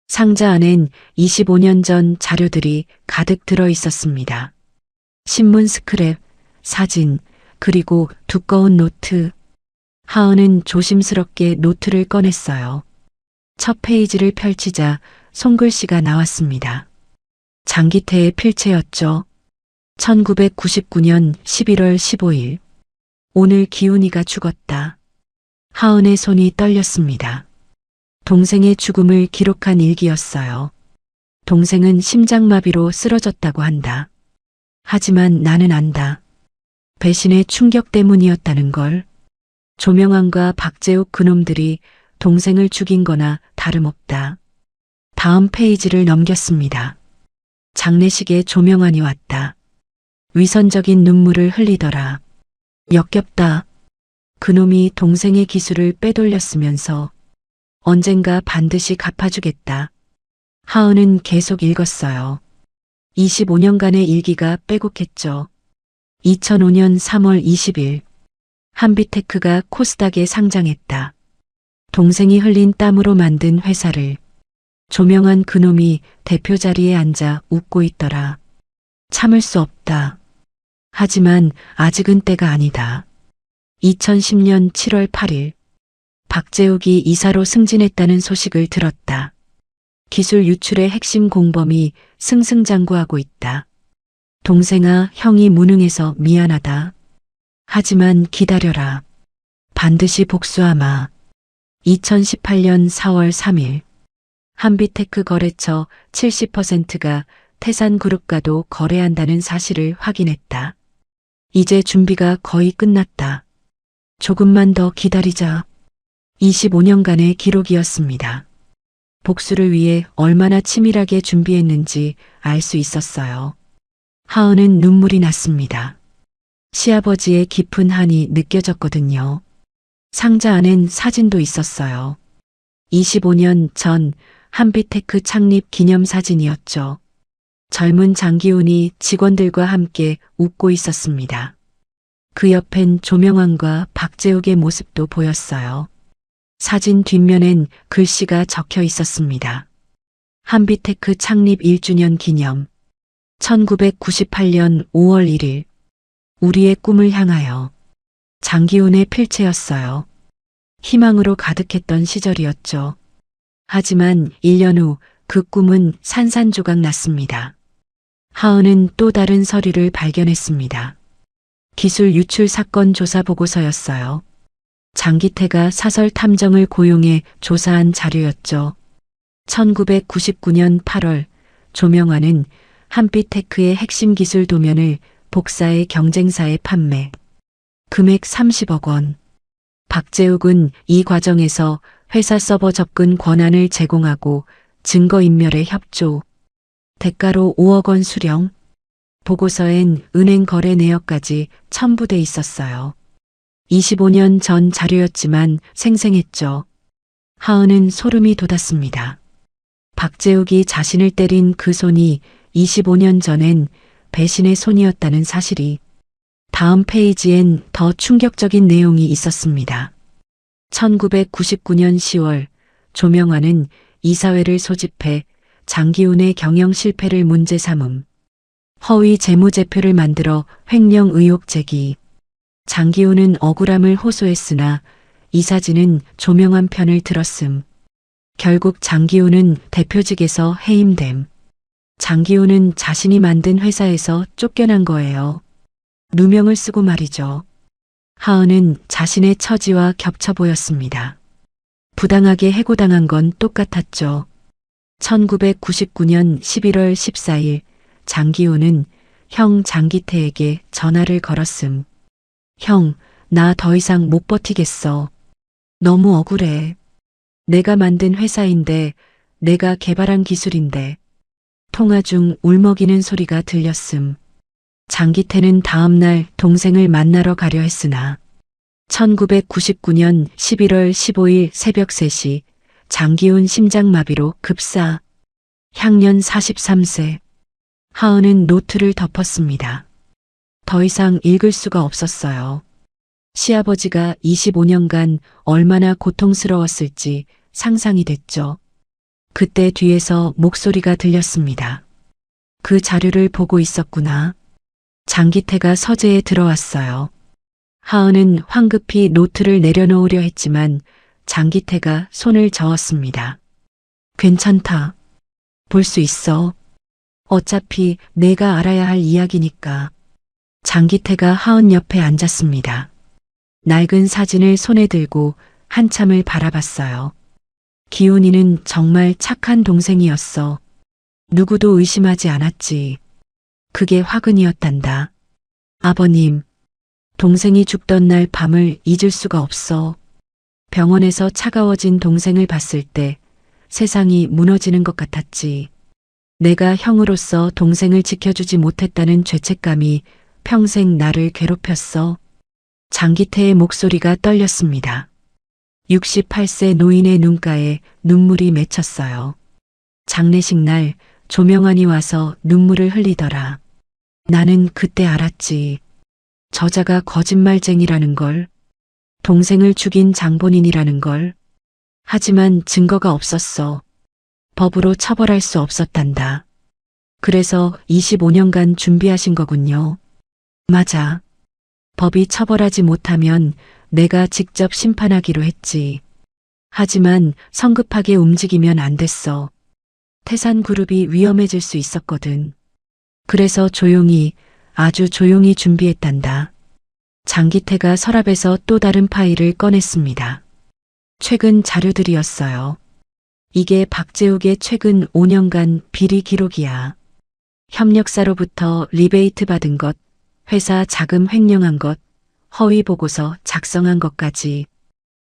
상자 안엔 25년 전 자료들이 가득 들어 있었습니다. 신문 스크랩, 사진, 그리고 두꺼운 노트. 하은은 조심스럽게 노트를 꺼냈어요. 첫 페이지를 펼치자 손글씨가 나왔습니다. 장기태의 필체였죠. 1999년 11월 15일. 오늘 기훈이가 죽었다. 하은의 손이 떨렸습니다. 동생의 죽음을 기록한 일기였어요. 동생은 심장마비로 쓰러졌다고 한다. 하지만 나는 안다. 배신의 충격 때문이었다는 걸. 조명환과 박재욱 그놈들이 동생을 죽인 거나 다름없다. 다음 페이지를 넘겼습니다. 장례식에 조명환이 왔다. 위선적인 눈물을 흘리더라. 역겹다. 그놈이 동생의 기술을 빼돌렸으면서 언젠가 반드시 갚아주겠다. 하은은 계속 읽었어요. 25년간의 일기가 빼곡했죠. 2005년 3월 20일 한비테크가 코스닥에 상장했다. 동생이 흘린 땀으로 만든 회사를 조명한 그놈이 대표 자리에 앉아 웃고 있더라. 참을 수 없다. 하지만 아직은 때가 아니다. 2010년 7월 8일 박재욱이 이사로 승진했다는 소식을 들었다. 기술 유출의 핵심 공범이 승승장구하고 있다. 동생아, 형이 무능해서 미안하다. 하지만 기다려라. 반드시 복수하마. 2018년 4월 3일 한비테크 거래처 70%가 태산그룹과도 거래한다는 사실을 확인했다. 이제 준비가 거의 끝났다. 조금만 더 기다리자. 25년간의 기록이었습니다. 복수를 위해 얼마나 치밀하게 준비했는지 알 수 있었어요. 하은은 눈물이 났습니다. 시아버지의 깊은 한이 느껴졌거든요. 상자 안엔 사진도 있었어요. 25년 전 한비테크 창립 기념사진이었죠. 젊은 장기훈이 직원들과 함께 웃고 있었습니다. 그 옆엔 조명환과 박재욱의 모습도 보였어요. 사진 뒷면엔 글씨가 적혀 있었습니다. 한비테크 창립 1주년 기념 1998년 5월 1일 우리의 꿈을 향하여. 장기훈의 필체였어요. 희망으로 가득했던 시절이었죠. 하지만 1년 후 그 꿈은 산산조각 났습니다. 하은은 또 다른 서류를 발견했습니다. 기술 유출 사건 조사 보고서였어요. 장기태가 사설 탐정을 고용해 조사한 자료였죠. 1999년 8월 조명환은 한비테크의 핵심 기술 도면을 복사해 경쟁사에 판매. 금액 30억 원. 박재욱은 이 과정에서 회사 서버 접근 권한을 제공하고 증거인멸에 협조. 대가로 5억 원 수령. 보고서엔 은행 거래 내역까지 첨부돼 있었어요. 25년 전 자료였지만 생생했죠. 하은은 소름이 돋았습니다. 박재욱이 자신을 때린 그 손이 25년 전엔 배신의 손이었다는 사실이. 다음 페이지엔 더 충격적인 내용이 있었습니다. 1999년 10월 조명환은 이사회를 소집해 장기훈의 경영 실패를 문제 삼음. 허위 재무제표를 만들어 횡령 의혹 제기. 장기훈은 억울함을 호소했으나 이 사진은 조명환 편을 들었음. 결국 장기훈은 대표직에서 해임됨. 장기훈은 자신이 만든 회사에서 쫓겨난 거예요. 누명을 쓰고 말이죠. 하은은 자신의 처지와 겹쳐 보였습니다. 부당하게 해고당한 건 똑같았죠. 1999년 11월 14일 장기훈은 형 장기태에게 전화를 걸었음. 형, 나 더 이상 못 버티겠어. 너무 억울해. 내가 만든 회사인데, 내가 개발한 기술인데. 통화 중 울먹이는 소리가 들렸음. 장기태는 다음날 동생을 만나러 가려 했으나 1999년 11월 15일 새벽 3시 장기훈 심장마비로 급사. 향년 43세. 하은은 노트를 덮었습니다. 더 이상 읽을 수가 없었어요. 시아버지가 25년간 얼마나 고통스러웠을지 상상이 됐죠. 그때 뒤에서 목소리가 들렸습니다. 그 자료를 보고 있었구나. 장기태가 서재에 들어왔어요. 하은은 황급히 노트를 내려놓으려 했지만 장기태가 손을 저었습니다. 괜찮다. 볼 수 있어. 어차피 내가 알아야 할 이야기니까. 장기태가 하은 옆에 앉았습니다. 낡은 사진을 손에 들고 한참을 바라봤어요. 기훈이는 정말 착한 동생이었어. 누구도 의심하지 않았지. 그게 화근이었단다. 아버님, 동생이 죽던 날 밤을 잊을 수가 없어. 병원에서 차가워진 동생을 봤을 때 세상이 무너지는 것 같았지. 내가 형으로서 동생을 지켜주지 못했다는 죄책감이 평생 나를 괴롭혔어. 장기태의 목소리가 떨렸습니다. 68세 노인의 눈가에 눈물이 맺혔어요. 장례식 날 조명환이 와서 눈물을 흘리더라. 나는 그때 알았지. 저자가 거짓말쟁이라는 걸, 동생을 죽인 장본인이라는 걸. 하지만 증거가 없었어. 법으로 처벌할 수 없었단다. 그래서 25년간 준비하신 거군요. 맞아. 법이 처벌하지 못하면 내가 직접 심판하기로 했지. 하지만 성급하게 움직이면 안 됐어. 태산그룹이 위험해질 수 있었거든. 그래서 조용히, 아주 조용히 준비했단다. 장기태가 서랍에서 또 다른 파일을 꺼냈습니다. 최근 자료들이었어요. 이게 박재욱의 최근 5년간 비리 기록이야. 협력사로부터 리베이트 받은 것, 회사 자금 횡령한 것, 허위 보고서 작성한 것까지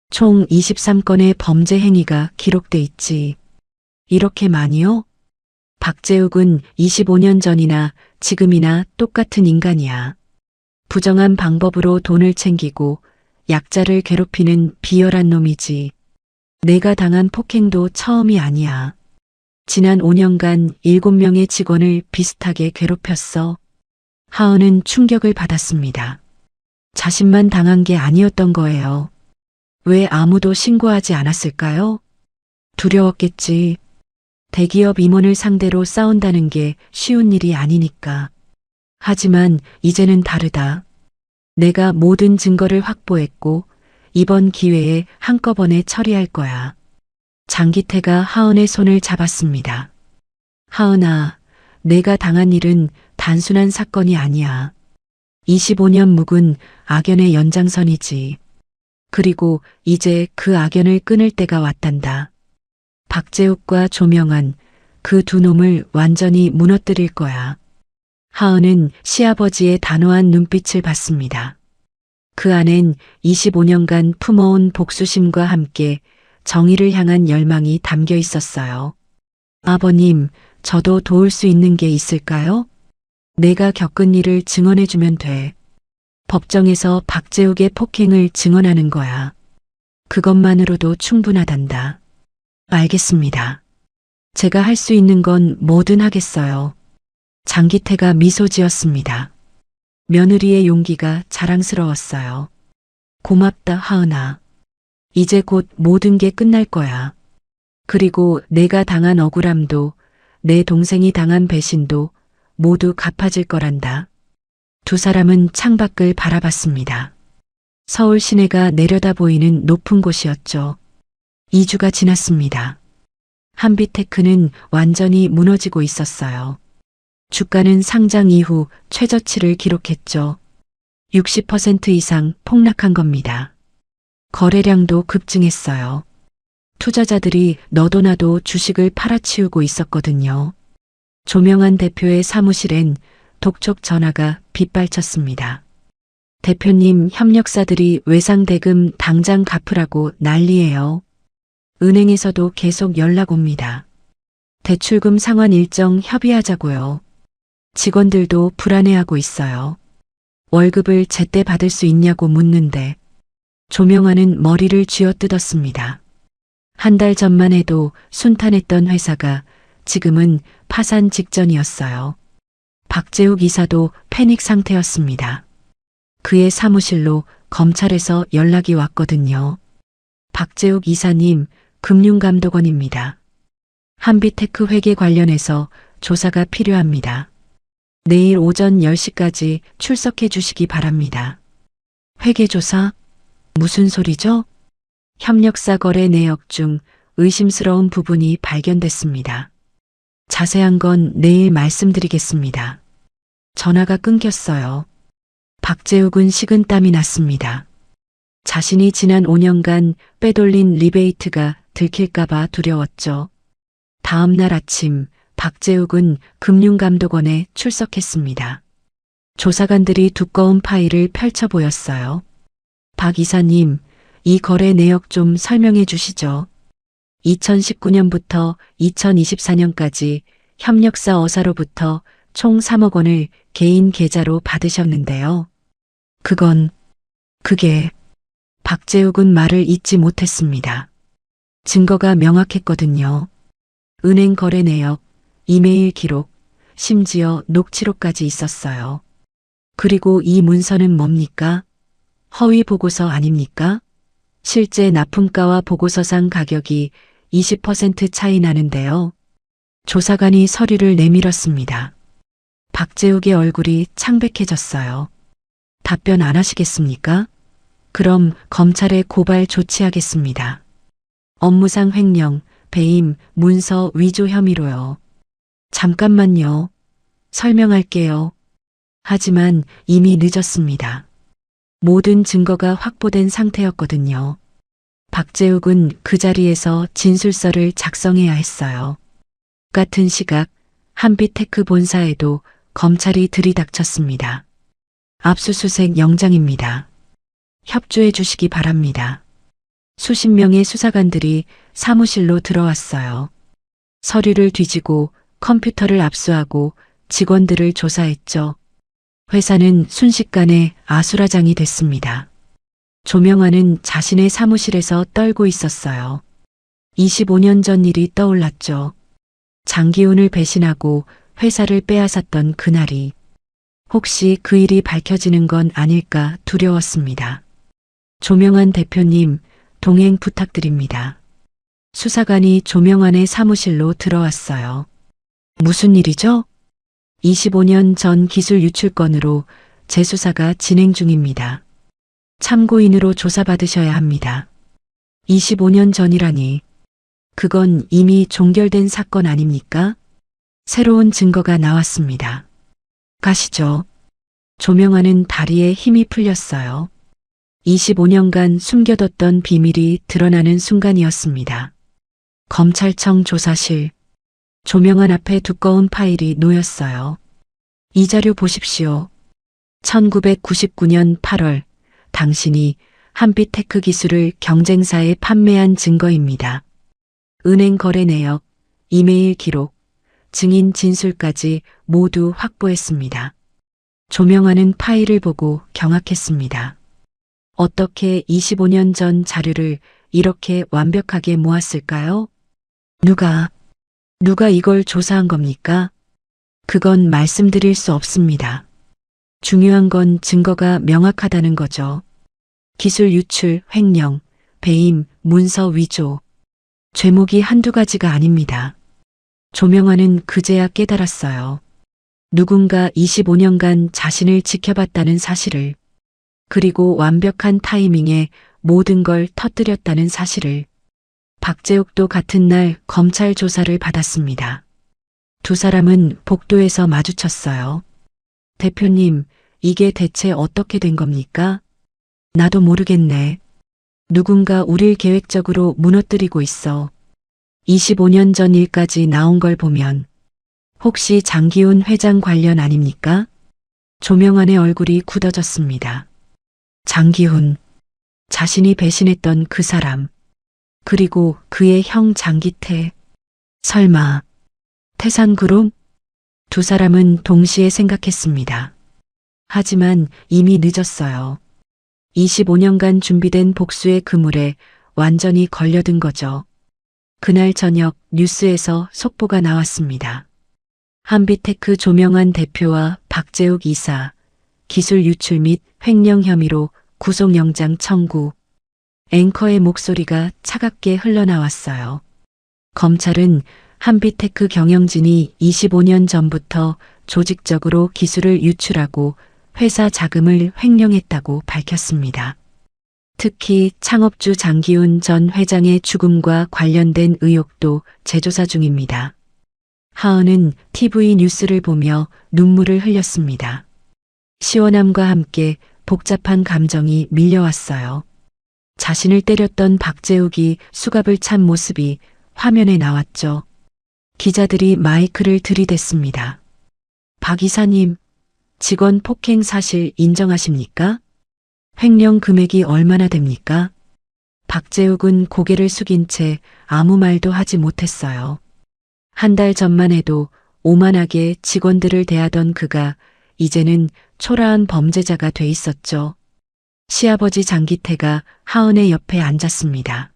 총 23건의 범죄 행위가 기록돼 있지. 이렇게 많이요? 박재욱은 25년 전이나 지금이나 똑같은 인간이야. 부정한 방법으로 돈을 챙기고 약자를 괴롭히는 비열한 놈이지. 내가 당한 폭행도 처음이 아니야. 지난 5년간 7명의 직원을 비슷하게 괴롭혔어. 하은은 충격을 받았습니다. 자신만 당한 게 아니었던 거예요. 왜 아무도 신고하지 않았을까요? 두려웠겠지. 대기업 임원을 상대로 싸운다는 게 쉬운 일이 아니니까. 하지만 이제는 다르다. 내가 모든 증거를 확보했고 이번 기회에 한꺼번에 처리할 거야. 장기태가 하은의 손을 잡았습니다. 하은아, 내가 당한 일은 단순한 사건이 아니야. 25년 묵은 악연의 연장선이지. 그리고 이제 그 악연을 끊을 때가 왔단다. 박재욱과 조명환, 그 두 놈을 완전히 무너뜨릴 거야. 하은은 시아버지의 단호한 눈빛을 봤습니다. 그 안엔 25년간 품어온 복수심과 함께 정의를 향한 열망이 담겨 있었어요. 아버님, 저도 도울 수 있는 게 있을까요? 내가 겪은 일을 증언해주면 돼. 법정에서 박재욱의 폭행을 증언하는 거야. 그것만으로도 충분하단다. 알겠습니다. 제가 할 수 있는 건 뭐든 하겠어요. 장기태가 미소 지었습니다. 며느리의 용기가 자랑스러웠어요. 고맙다, 하은아. 이제 곧 모든 게 끝날 거야. 그리고 내가 당한 억울함도, 내 동생이 당한 배신도 모두 갚아질 거란다. 두 사람은 창밖을 바라봤습니다. 서울 시내가 내려다 보이는 높은 곳이었죠. 2주가 지났습니다. 한빛테크는 완전히 무너지고 있었어요. 주가는 상장 이후 최저치를 기록했죠. 60% 이상 폭락한 겁니다. 거래량도 급증했어요. 투자자들이 너도 나도 주식을 팔아치우고 있었거든요. 조명환 대표의 사무실엔 독촉 전화가 빗발쳤습니다. 대표님, 협력사들이 외상대금 당장 갚으라고 난리예요. 은행에서도 계속 연락 옵니다. 대출금 상환 일정 협의하자고요. 직원들도 불안해하고 있어요. 월급을 제때 받을 수 있냐고 묻는데 조명환은 머리를 쥐어뜯었습니다. 한 달 전만 해도 순탄했던 회사가 지금은 파산 직전이었어요. 박재욱 이사도 패닉 상태였습니다. 그의 사무실로 검찰에서 연락이 왔거든요. 박재욱 이사님, 금융감독원입니다. 한빛테크 회계 관련해서 조사가 필요합니다. 내일 오전 10시까지 출석해 주시기 바랍니다. 회계조사? 무슨 소리죠? 협력사 거래 내역 중 의심스러운 부분이 발견됐습니다. 자세한 건 내일 말씀드리겠습니다. 전화가 끊겼어요. 박재욱은 식은땀이 났습니다. 자신이 지난 5년간 빼돌린 리베이트가 들킬까봐 두려웠죠. 다음 날 아침 박재욱은 금융감독원에 출석했습니다. 조사관들이 두꺼운 파일을 펼쳐 보였어요. 박 이사님, 이 거래 내역 좀 설명해 주시죠. 2019년부터 2024년까지 협력사 어사로부터 총 3억 원을 개인 계좌로 받으셨는데요. 그게 박재욱은 말을 잇지 못했습니다. 증거가 명확했거든요. 은행 거래 내역, 이메일 기록, 심지어 녹취록까지 있었어요. 그리고 이 문서는 뭡니까? 허위 보고서 아닙니까? 실제 납품가와 보고서상 가격이 20% 차이 나는데요. 조사관이 서류를 내밀었습니다. 박재욱의 얼굴이 창백해졌어요. 답변 안 하시겠습니까? 그럼 검찰에 고발 조치하겠습니다. 업무상 횡령, 배임, 문서 위조 혐의로요. 잠깐만요. 설명할게요. 하지만 이미 늦었습니다. 모든 증거가 확보된 상태였거든요. 박재욱은 그 자리에서 진술서를 작성해야 했어요. 같은 시각 한빛테크 본사에도 검찰이 들이닥쳤습니다. 압수수색 영장입니다. 협조해 주시기 바랍니다. 수십 명의 수사관들이 사무실로 들어왔어요. 서류를 뒤지고 컴퓨터를 압수하고 직원들을 조사했죠. 회사는 순식간에 아수라장이 됐습니다. 조명아는 자신의 사무실에서 떨고 있었어요. 25년 전 일이 떠올랐죠. 장기훈을 배신하고 회사를 빼앗았던 그날이. 혹시 그 일이 밝혀지는 건 아닐까 두려웠습니다. 조명환 대표님, 동행 부탁드립니다. 수사관이 조명환의 사무실로 들어왔어요. 무슨 일이죠? 25년 전 기술 유출 건으로 재수사가 진행 중입니다. 참고인으로 조사받으셔야 합니다. 25년 전이라니. 그건 이미 종결된 사건 아닙니까? 새로운 증거가 나왔습니다. 가시죠. 조명환은 다리에 힘이 풀렸어요. 25년간 숨겨뒀던 비밀이 드러나는 순간이었습니다. 검찰청 조사실. 조명환 앞에 두꺼운 파일이 놓였어요. 이 자료 보십시오. 1999년 8월 당신이 한빛테크 기술을 경쟁사에 판매한 증거입니다. 은행 거래 내역, 이메일 기록, 증인 진술까지 모두 확보했습니다. 조명환은 파일을 보고 경악했습니다. 어떻게 25년 전 자료를 이렇게 완벽하게 모았을까요? 누가 이걸 조사한 겁니까? 그건 말씀드릴 수 없습니다. 중요한 건 증거가 명확하다는 거죠. 기술 유출, 횡령, 배임, 문서 위조. 죄목이 한두 가지가 아닙니다. 조명환은 그제야 깨달았어요. 누군가 25년간 자신을 지켜봤다는 사실을, 그리고 완벽한 타이밍에 모든 걸 터뜨렸다는 사실을. 박재욱도 같은 날 검찰 조사를 받았습니다. 두 사람은 복도에서 마주쳤어요. 대표님, 이게 대체 어떻게 된 겁니까? 나도 모르겠네. 누군가 우릴 계획적으로 무너뜨리고 있어. 25년 전 일까지 나온 걸 보면 혹시 장기훈 회장 관련 아닙니까? 조명환의 얼굴이 굳어졌습니다. 장기훈, 자신이 배신했던 그 사람, 그리고 그의 형 장기태. 설마 태산그룹? 두 사람은 동시에 생각했습니다. 하지만 이미 늦었어요. 25년간 준비된 복수의 그물에 완전히 걸려든 거죠. 그날 저녁 뉴스에서 속보가 나왔습니다. 한빛테크 조명환 대표와 박재욱 이사, 기술 유출 및 횡령 혐의로 구속영장 청구. 앵커의 목소리가 차갑게 흘러나왔어요. 검찰은 한빛테크 경영진이 25년 전부터 조직적으로 기술을 유출하고 회사 자금을 횡령했다고 밝혔습니다. 특히 창업주 장기훈 전 회장의 죽음과 관련된 의혹도 재조사 중입니다. 하은은 TV 뉴스를 보며 눈물을 흘렸습니다. 시원함과 함께 복잡한 감정이 밀려왔어요. 자신을 때렸던 박재욱이 수갑을 찬 모습이 화면에 나왔죠. 기자들이 마이크를 들이댔습니다. 박 이사님, 직원 폭행 사실 인정하십니까? 횡령 금액이 얼마나 됩니까? 박재욱은 고개를 숙인 채 아무 말도 하지 못했어요. 한 달 전만 해도 오만하게 직원들을 대하던 그가 이제는 초라한 범죄자가 돼 있었죠. 시아버지 장기태가 하은의 옆에 앉았습니다.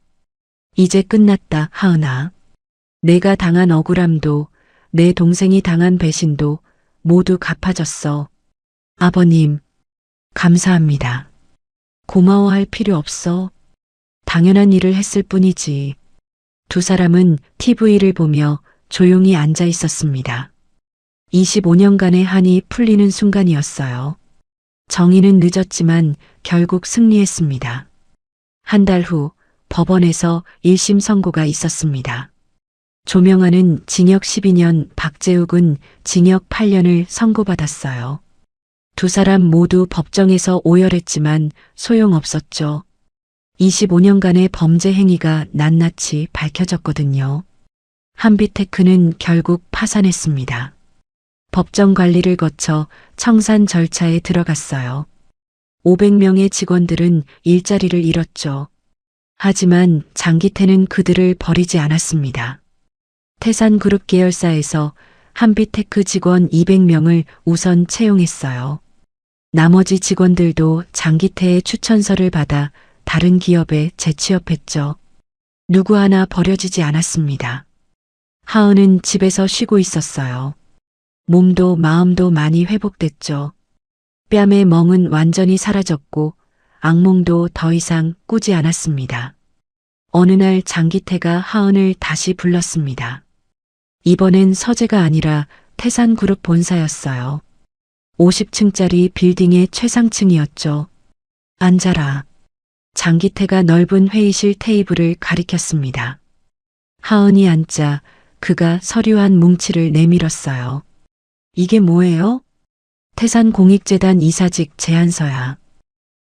이제 끝났다, 하은아. 내가 당한 억울함도 내 동생이 당한 배신도 모두 갚아졌어. 아버님, 감사합니다. 고마워할 필요 없어. 당연한 일을 했을 뿐이지. 두 사람은 TV를 보며 조용히 앉아 있었습니다. 25년간의 한이 풀리는 순간이었어요. 정의는 늦었지만 결국 승리했습니다. 한 달 후 법원에서 1심 선고가 있었습니다. 조명아는 징역 12년, 박재욱은 징역 8년을 선고받았어요. 두 사람 모두 법정에서 오열했지만 소용없었죠. 25년간의 범죄 행위가 낱낱이 밝혀졌거든요. 한빛테크는 결국 파산했습니다. 법정 관리를 거쳐 청산 절차에 들어갔어요. 500명의 직원들은 일자리를 잃었죠. 하지만 장기태는 그들을 버리지 않았습니다. 태산그룹 계열사에서 한빛테크 직원 200명을 우선 채용했어요. 나머지 직원들도 장기태의 추천서를 받아 다른 기업에 재취업했죠. 누구 하나 버려지지 않았습니다. 하은은 집에서 쉬고 있었어요. 몸도 마음도 많이 회복됐죠. 뺨의 멍은 완전히 사라졌고 악몽도 더 이상 꾸지 않았습니다. 어느 날 장기태가 하은을 다시 불렀습니다. 이번엔 서재가 아니라 태산그룹 본사였어요. 50층짜리 빌딩의 최상층이었죠. 앉아라. 장기태가 넓은 회의실 테이블을 가리켰습니다. 하은이 앉자 그가 서류한 뭉치를 내밀었어요. 이게 뭐예요? 태산공익재단 이사직 제안서야.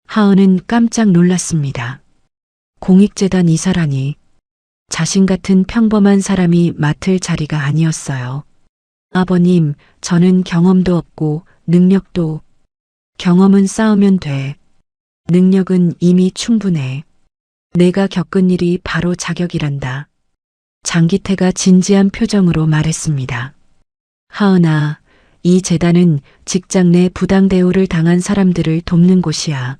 하은은 깜짝 놀랐습니다. 공익재단 이사라니. 자신 같은 평범한 사람이 맡을 자리가 아니었어요. 아버님, 저는 경험도 없고 능력도. 경험은 쌓으면 돼. 능력은 이미 충분해. 내가 겪은 일이 바로 자격이란다. 장기태가 진지한 표정으로 말했습니다. 하은아, 이 재단은 직장 내 부당 대우를 당한 사람들을 돕는 곳이야.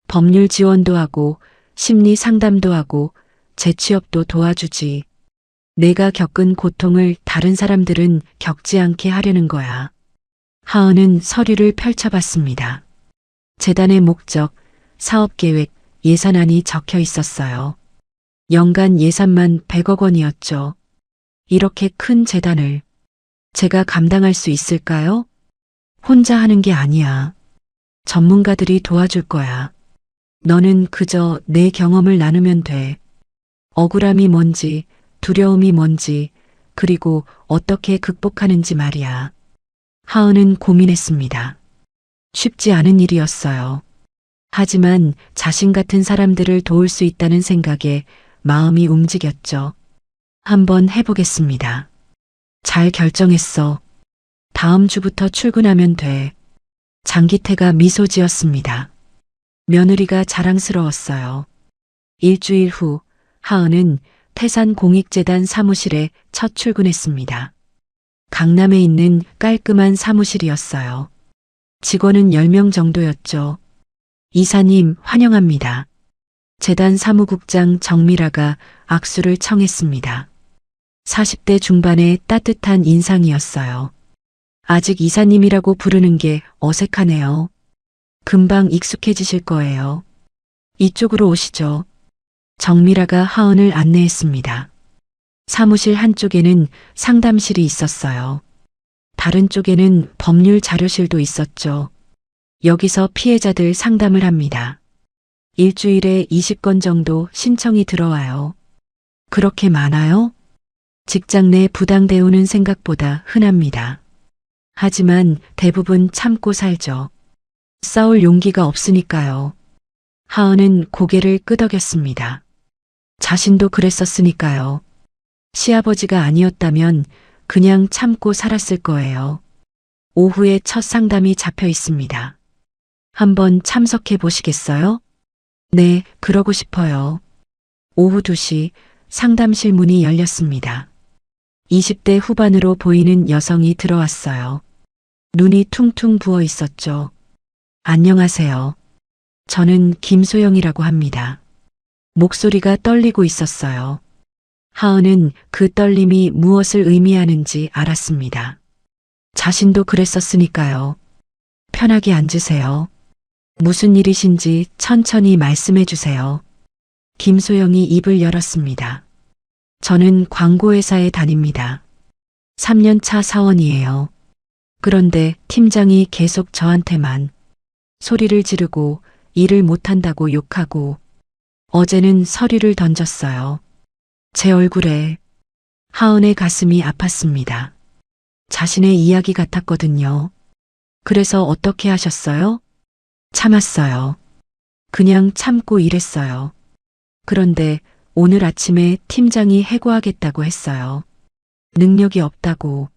법률 지원도 하고 심리 상담도 하고 재취업도 도와주지. 내가 겪은 고통을 다른 사람들은 겪지 않게 하려는 거야. 하은은 서류를 펼쳐봤습니다. 재단의 목적, 사업계획, 예산안이 적혀 있었어요. 연간 예산만 100억 원이었죠. 이렇게 큰 재단을 제가 감당할 수 있을까요? 혼자 하는 게 아니야. 전문가들이 도와줄 거야. 너는 그저 내 경험을 나누면 돼. 억울함이 뭔지, 두려움이 뭔지, 그리고 어떻게 극복하는지 말이야. 하은은 고민했습니다. 쉽지 않은 일이었어요. 하지만 자신 같은 사람들을 도울 수 있다는 생각에 마음이 움직였죠. 한번 해보겠습니다. 잘 결정했어. 다음 주부터 출근하면 돼. 장기태가 미소 지었습니다. 며느리가 자랑스러웠어요. 일주일 후 하은은 태산공익재단 사무실에 첫 출근했습니다. 강남에 있는 깔끔한 사무실이었어요. 직원은 10명 정도였죠. 이사님 환영합니다. 재단 사무국장 정미라가 악수를 청했습니다. 40대 중반의 따뜻한 인상이었어요. 아직 이사님이라고 부르는 게 어색하네요. 금방 익숙해지실 거예요. 이쪽으로 오시죠. 정미라가 하은을 안내했습니다. 사무실 한쪽에는 상담실이 있었어요. 다른 쪽에는 법률 자료실도 있었죠. 여기서 피해자들 상담을 합니다. 일주일에 20건 정도 신청이 들어와요. 그렇게 많아요? 직장 내 부당 대우는 생각보다 흔합니다. 하지만 대부분 참고 살죠. 싸울 용기가 없으니까요. 하은은 고개를 끄덕였습니다. 자신도 그랬었으니까요. 시아버지가 아니었다면 그냥 참고 살았을 거예요. 오후에 첫 상담이 잡혀 있습니다. 한번 참석해 보시겠어요? 네, 그러고 싶어요. 오후 2시 상담실 문이 열렸습니다. 20대 후반으로 보이는 여성이 들어왔어요. 눈이 퉁퉁 부어 있었죠. 안녕하세요. 저는 김소영이라고 합니다. 목소리가 떨리고 있었어요. 하은은 그 떨림이 무엇을 의미하는지 알았습니다. 자신도 그랬었으니까요. 편하게 앉으세요. 무슨 일이신지 천천히 말씀해 주세요. 김소영이 입을 열었습니다. 저는 광고회사에 다닙니다. 3년차 사원이에요. 그런데 팀장이 계속 저한테만 소리를 지르고 일을 못한다고 욕하고 어제는 서류를 던졌어요. 제 얼굴에 하은의 가슴이 아팠습니다. 자신의 이야기 같았거든요. 그래서 어떻게 하셨어요? 참았어요. 그냥 참고 일했어요. 그런데 오늘 아침에 팀장이 해고하겠다고 했어요. 능력이 없다고.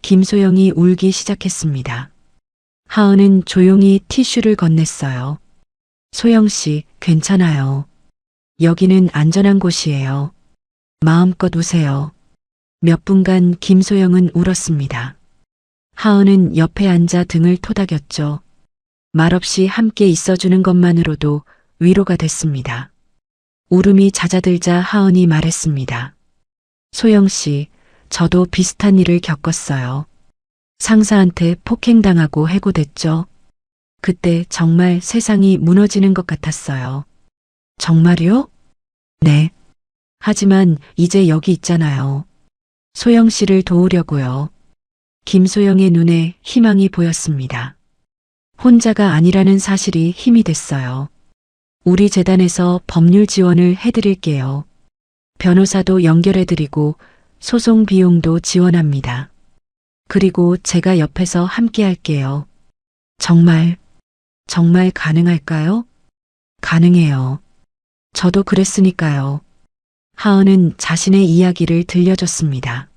김소영이 울기 시작했습니다. 하은은 조용히 티슈를 건넸어요. 소영 씨, 괜찮아요. 여기는 안전한 곳이에요. 마음껏 우세요. 몇 분간 김소영은 울었습니다. 하은은 옆에 앉아 등을 토닥였죠. 말없이 함께 있어주는 것만으로도 위로가 됐습니다. 울음이 잦아들자 하은이 말했습니다. 소영 씨, 저도 비슷한 일을 겪었어요. 상사한테 폭행당하고 해고됐죠. 그때 정말 세상이 무너지는 것 같았어요. 정말요? 네. 하지만 이제 여기 있잖아요. 소영 씨를 도우려고요. 김소영의 눈에 희망이 보였습니다. 혼자가 아니라는 사실이 힘이 됐어요. 우리 재단에서 법률 지원을 해드릴게요. 변호사도 연결해드리고 소송 비용도 지원합니다. 그리고 제가 옆에서 함께 할게요. 정말 가능할까요? 가능해요. 저도 그랬으니까요. 하은은 자신의 이야기를 들려줬습니다.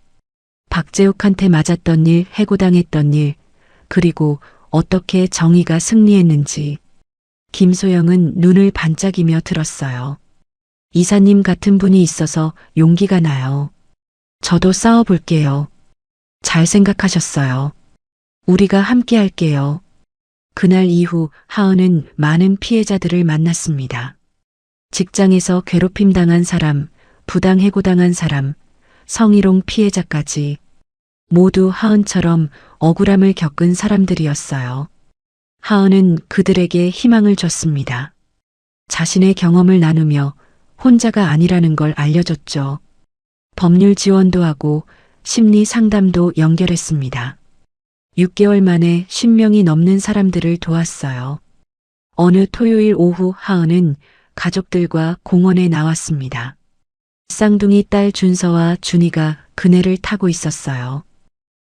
박재욱한테 맞았던 일, 해고당했던 일, 그리고 어떻게 정의가 승리했는지. 김소영은 눈을 반짝이며 들었어요. 이사님 같은 분이 있어서 용기가 나요. 저도 싸워볼게요. 잘 생각하셨어요. 우리가 함께 할게요. 그날 이후 하은은 많은 피해자들을 만났습니다. 직장에서 괴롭힘 당한 사람, 부당 해고당한 사람, 성희롱 피해자까지 모두 하은처럼 억울함을 겪은 사람들이었어요. 하은은 그들에게 희망을 줬습니다. 자신의 경험을 나누며 혼자가 아니라는 걸 알려줬죠. 법률 지원도 하고 심리 상담도 연결했습니다. 6개월 만에 10명이 넘는 사람들을 도왔어요. 어느 토요일 오후 하은은 가족들과 공원에 나왔습니다. 쌍둥이 딸 준서와 준이가 그네를 타고 있었어요.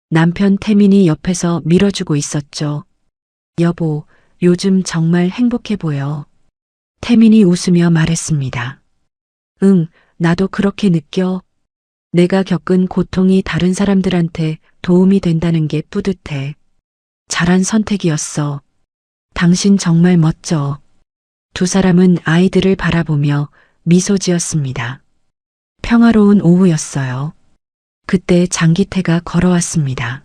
남편 태민이 옆에서 밀어주고 있었죠. 여보, 요즘 정말 행복해 보여. 태민이 웃으며 말했습니다. 응, 나도 그렇게 느껴. 내가 겪은 고통이 다른 사람들한테 도움이 된다는 게 뿌듯해. 잘한 선택이었어. 당신 정말 멋져. 두 사람은 아이들을 바라보며 미소 지었습니다. 평화로운 오후였어요. 그때 장기태가 걸어왔습니다.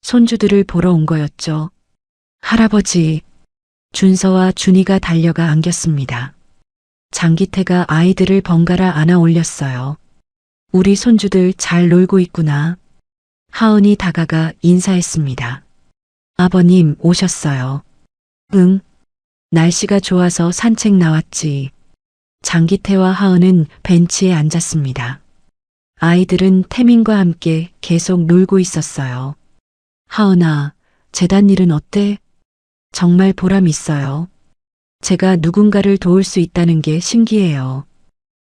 손주들을 보러 온 거였죠. 할아버지, 준서와 준이가 달려가 안겼습니다. 장기태가 아이들을 번갈아 안아 올렸어요. 우리 손주들 잘 놀고 있구나. 하은이 다가가 인사했습니다. 아버님 오셨어요. 응. 날씨가 좋아서 산책 나왔지. 장기태와 하은은 벤치에 앉았습니다. 아이들은 태민과 함께 계속 놀고 있었어요. 하은아, 재단 일은 어때? 정말 보람 있어요. 제가 누군가를 도울 수 있다는 게 신기해요.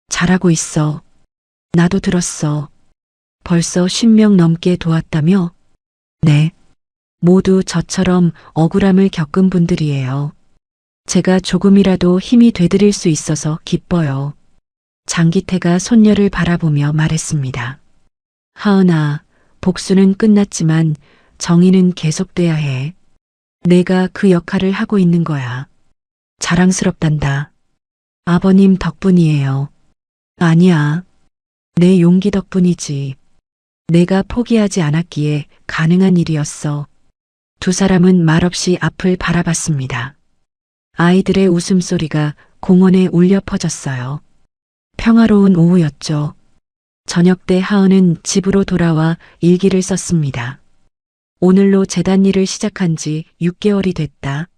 잘하고 있어. 나도 들었어. 벌써 10명 넘게 도왔다며? 네. 모두 저처럼 억울함을 겪은 분들이에요. 제가 조금이라도 힘이 되드릴 수 있어서 기뻐요. 장기태가 손녀를 바라보며 말했습니다. 하은아, 복수는 끝났지만 정의는 계속돼야 해. 내가 그 역할을 하고 있는 거야. 자랑스럽단다. 아버님 덕분이에요. 아니야. 내 용기 덕분이지. 내가 포기하지 않았기에 가능한 일이었어. 두 사람은 말없이 앞을 바라봤습니다. 아이들의 웃음소리가 공원에 울려 퍼졌어요. 평화로운 오후였죠. 저녁 때 하은은 집으로 돌아와 일기를 썼습니다. 오늘로 재단 일을 시작한 지 6개월이 됐다.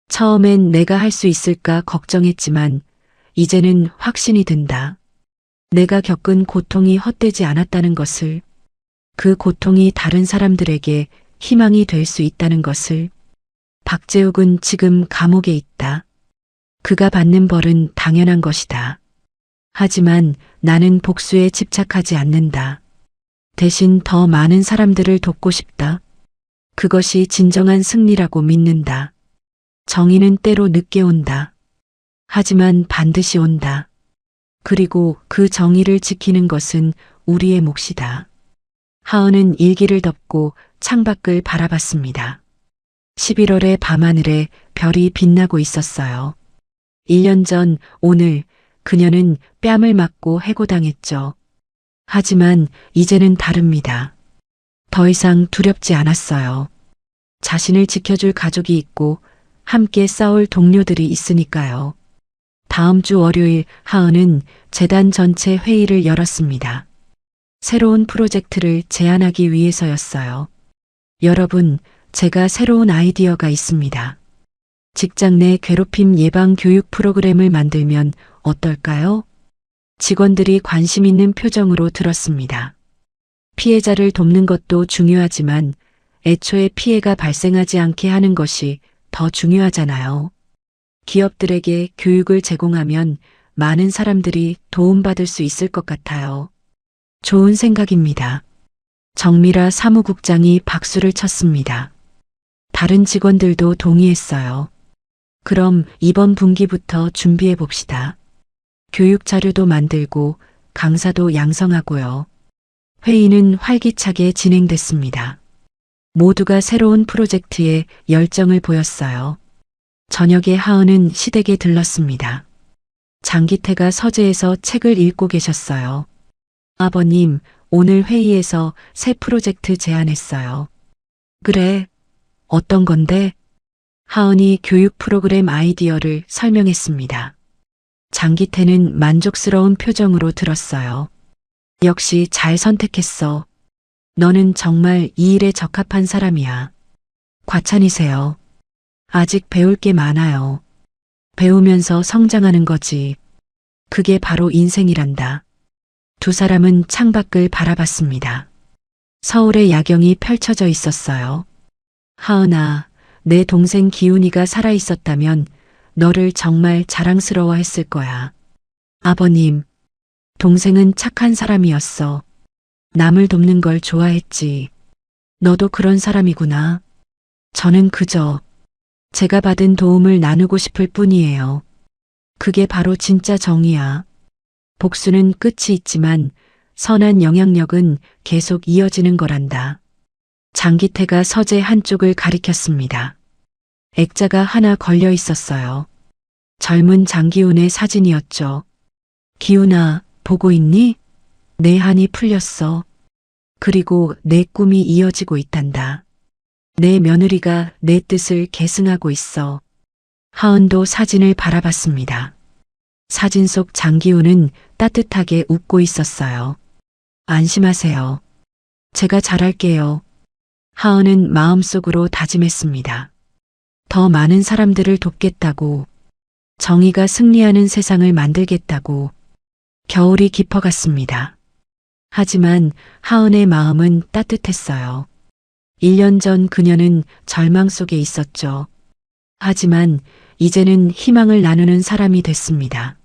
처음엔 내가 할 수 있을까 걱정했지만 이제는 확신이 든다. 내가 겪은 고통이 헛되지 않았다는 것을, 그 고통이 다른 사람들에게 희망이 될 수 있다는 것을. 박재욱은 지금 감옥에 있다. 그가 받는 벌은 당연한 것이다. 하지만 나는 복수에 집착하지 않는다. 대신 더 많은 사람들을 돕고 싶다. 그것이 진정한 승리라고 믿는다. 정의는 때로 늦게 온다. 하지만 반드시 온다. 그리고 그 정의를 지키는 것은 우리의 몫이다. 하은은 일기를 덮고 창밖을 바라봤습니다. 11월의 밤하늘에 별이 빛나고 있었어요. 1년 전 오늘 그녀는 뺨을 맞고 해고당했죠. 하지만 이제는 다릅니다. 더 이상 두렵지 않았어요. 자신을 지켜줄 가족이 있고 함께 싸울 동료들이 있으니까요. 다음 주 월요일 하은은 재단 전체 회의를 열었습니다. 새로운 프로젝트를 제안하기 위해서였어요. 여러분, 제가 새로운 아이디어가 있습니다. 직장 내 괴롭힘 예방 교육 프로그램을 만들면 어떨까요? 직원들이 관심 있는 표정으로 들었습니다. 피해자를 돕는 것도 중요하지만 애초에 피해가 발생하지 않게 하는 것이 더 중요하잖아요. 기업들에게 교육을 제공하면 많은 사람들이 도움받을 수 있을 것 같아요. 좋은 생각입니다. 정미라 사무국장이 박수를 쳤습니다. 다른 직원들도 동의했어요. 그럼 이번 분기부터 준비해 봅시다. 교육 자료도 만들고 강사도 양성하고요. 회의는 활기차게 진행됐습니다. 모두가 새로운 프로젝트에 열정을 보였어요. 저녁에 하은은 시댁에 들렀습니다. 장기태가 서재에서 책을 읽고 계셨어요. 아버님, 오늘 회의에서 새 프로젝트 제안했어요. 그래, 어떤 건데? 하은이 교육 프로그램 아이디어를 설명했습니다. 장기태는 만족스러운 표정으로 들었어요. 역시 잘 선택했어. 너는 정말 이 일에 적합한 사람이야. 과찬이세요. 아직 배울 게 많아요. 배우면서 성장하는 거지. 그게 바로 인생이란다. 두 사람은 창밖을 바라봤습니다. 서울의 야경이 펼쳐져 있었어요. 하은아, 내 동생 기훈이가 살아있었다면 너를 정말 자랑스러워했을 거야. 아버님, 동생은 착한 사람이었어. 남을 돕는 걸 좋아했지. 너도 그런 사람이구나. 저는 그저 제가 받은 도움을 나누고 싶을 뿐이에요. 그게 바로 진짜 정의야. 복수는 끝이 있지만 선한 영향력은 계속 이어지는 거란다. 장기태가 서재 한쪽을 가리켰습니다. 액자가 하나 걸려 있었어요. 젊은 장기훈의 사진이었죠. 기훈아, 보고 있니? 내 한이 풀렸어. 그리고 내 꿈이 이어지고 있단다. 내 며느리가 내 뜻을 계승하고 있어. 하은도 사진을 바라봤습니다. 사진 속 장기훈은 따뜻하게 웃고 있었어요. 안심하세요. 제가 잘할게요. 하은은 마음속으로 다짐했습니다. 더 많은 사람들을 돕겠다고, 정의가 승리하는 세상을 만들겠다고. 겨울이 깊어갔습니다. 하지만 하은의 마음은 따뜻했어요. 1년 전 그녀는 절망 속에 있었죠. 하지만 이제는 희망을 나누는 사람이 됐습니다.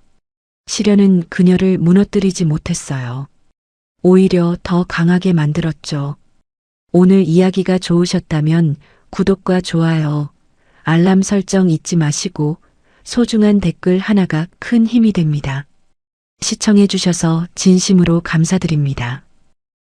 시련은 그녀를 무너뜨리지 못했어요. 오히려 더 강하게 만들었죠. 오늘 이야기가 좋으셨다면 구독과 좋아요, 알람 설정 잊지 마시고 소중한 댓글 하나가 큰 힘이 됩니다. 시청해 주셔서 진심으로 감사드립니다.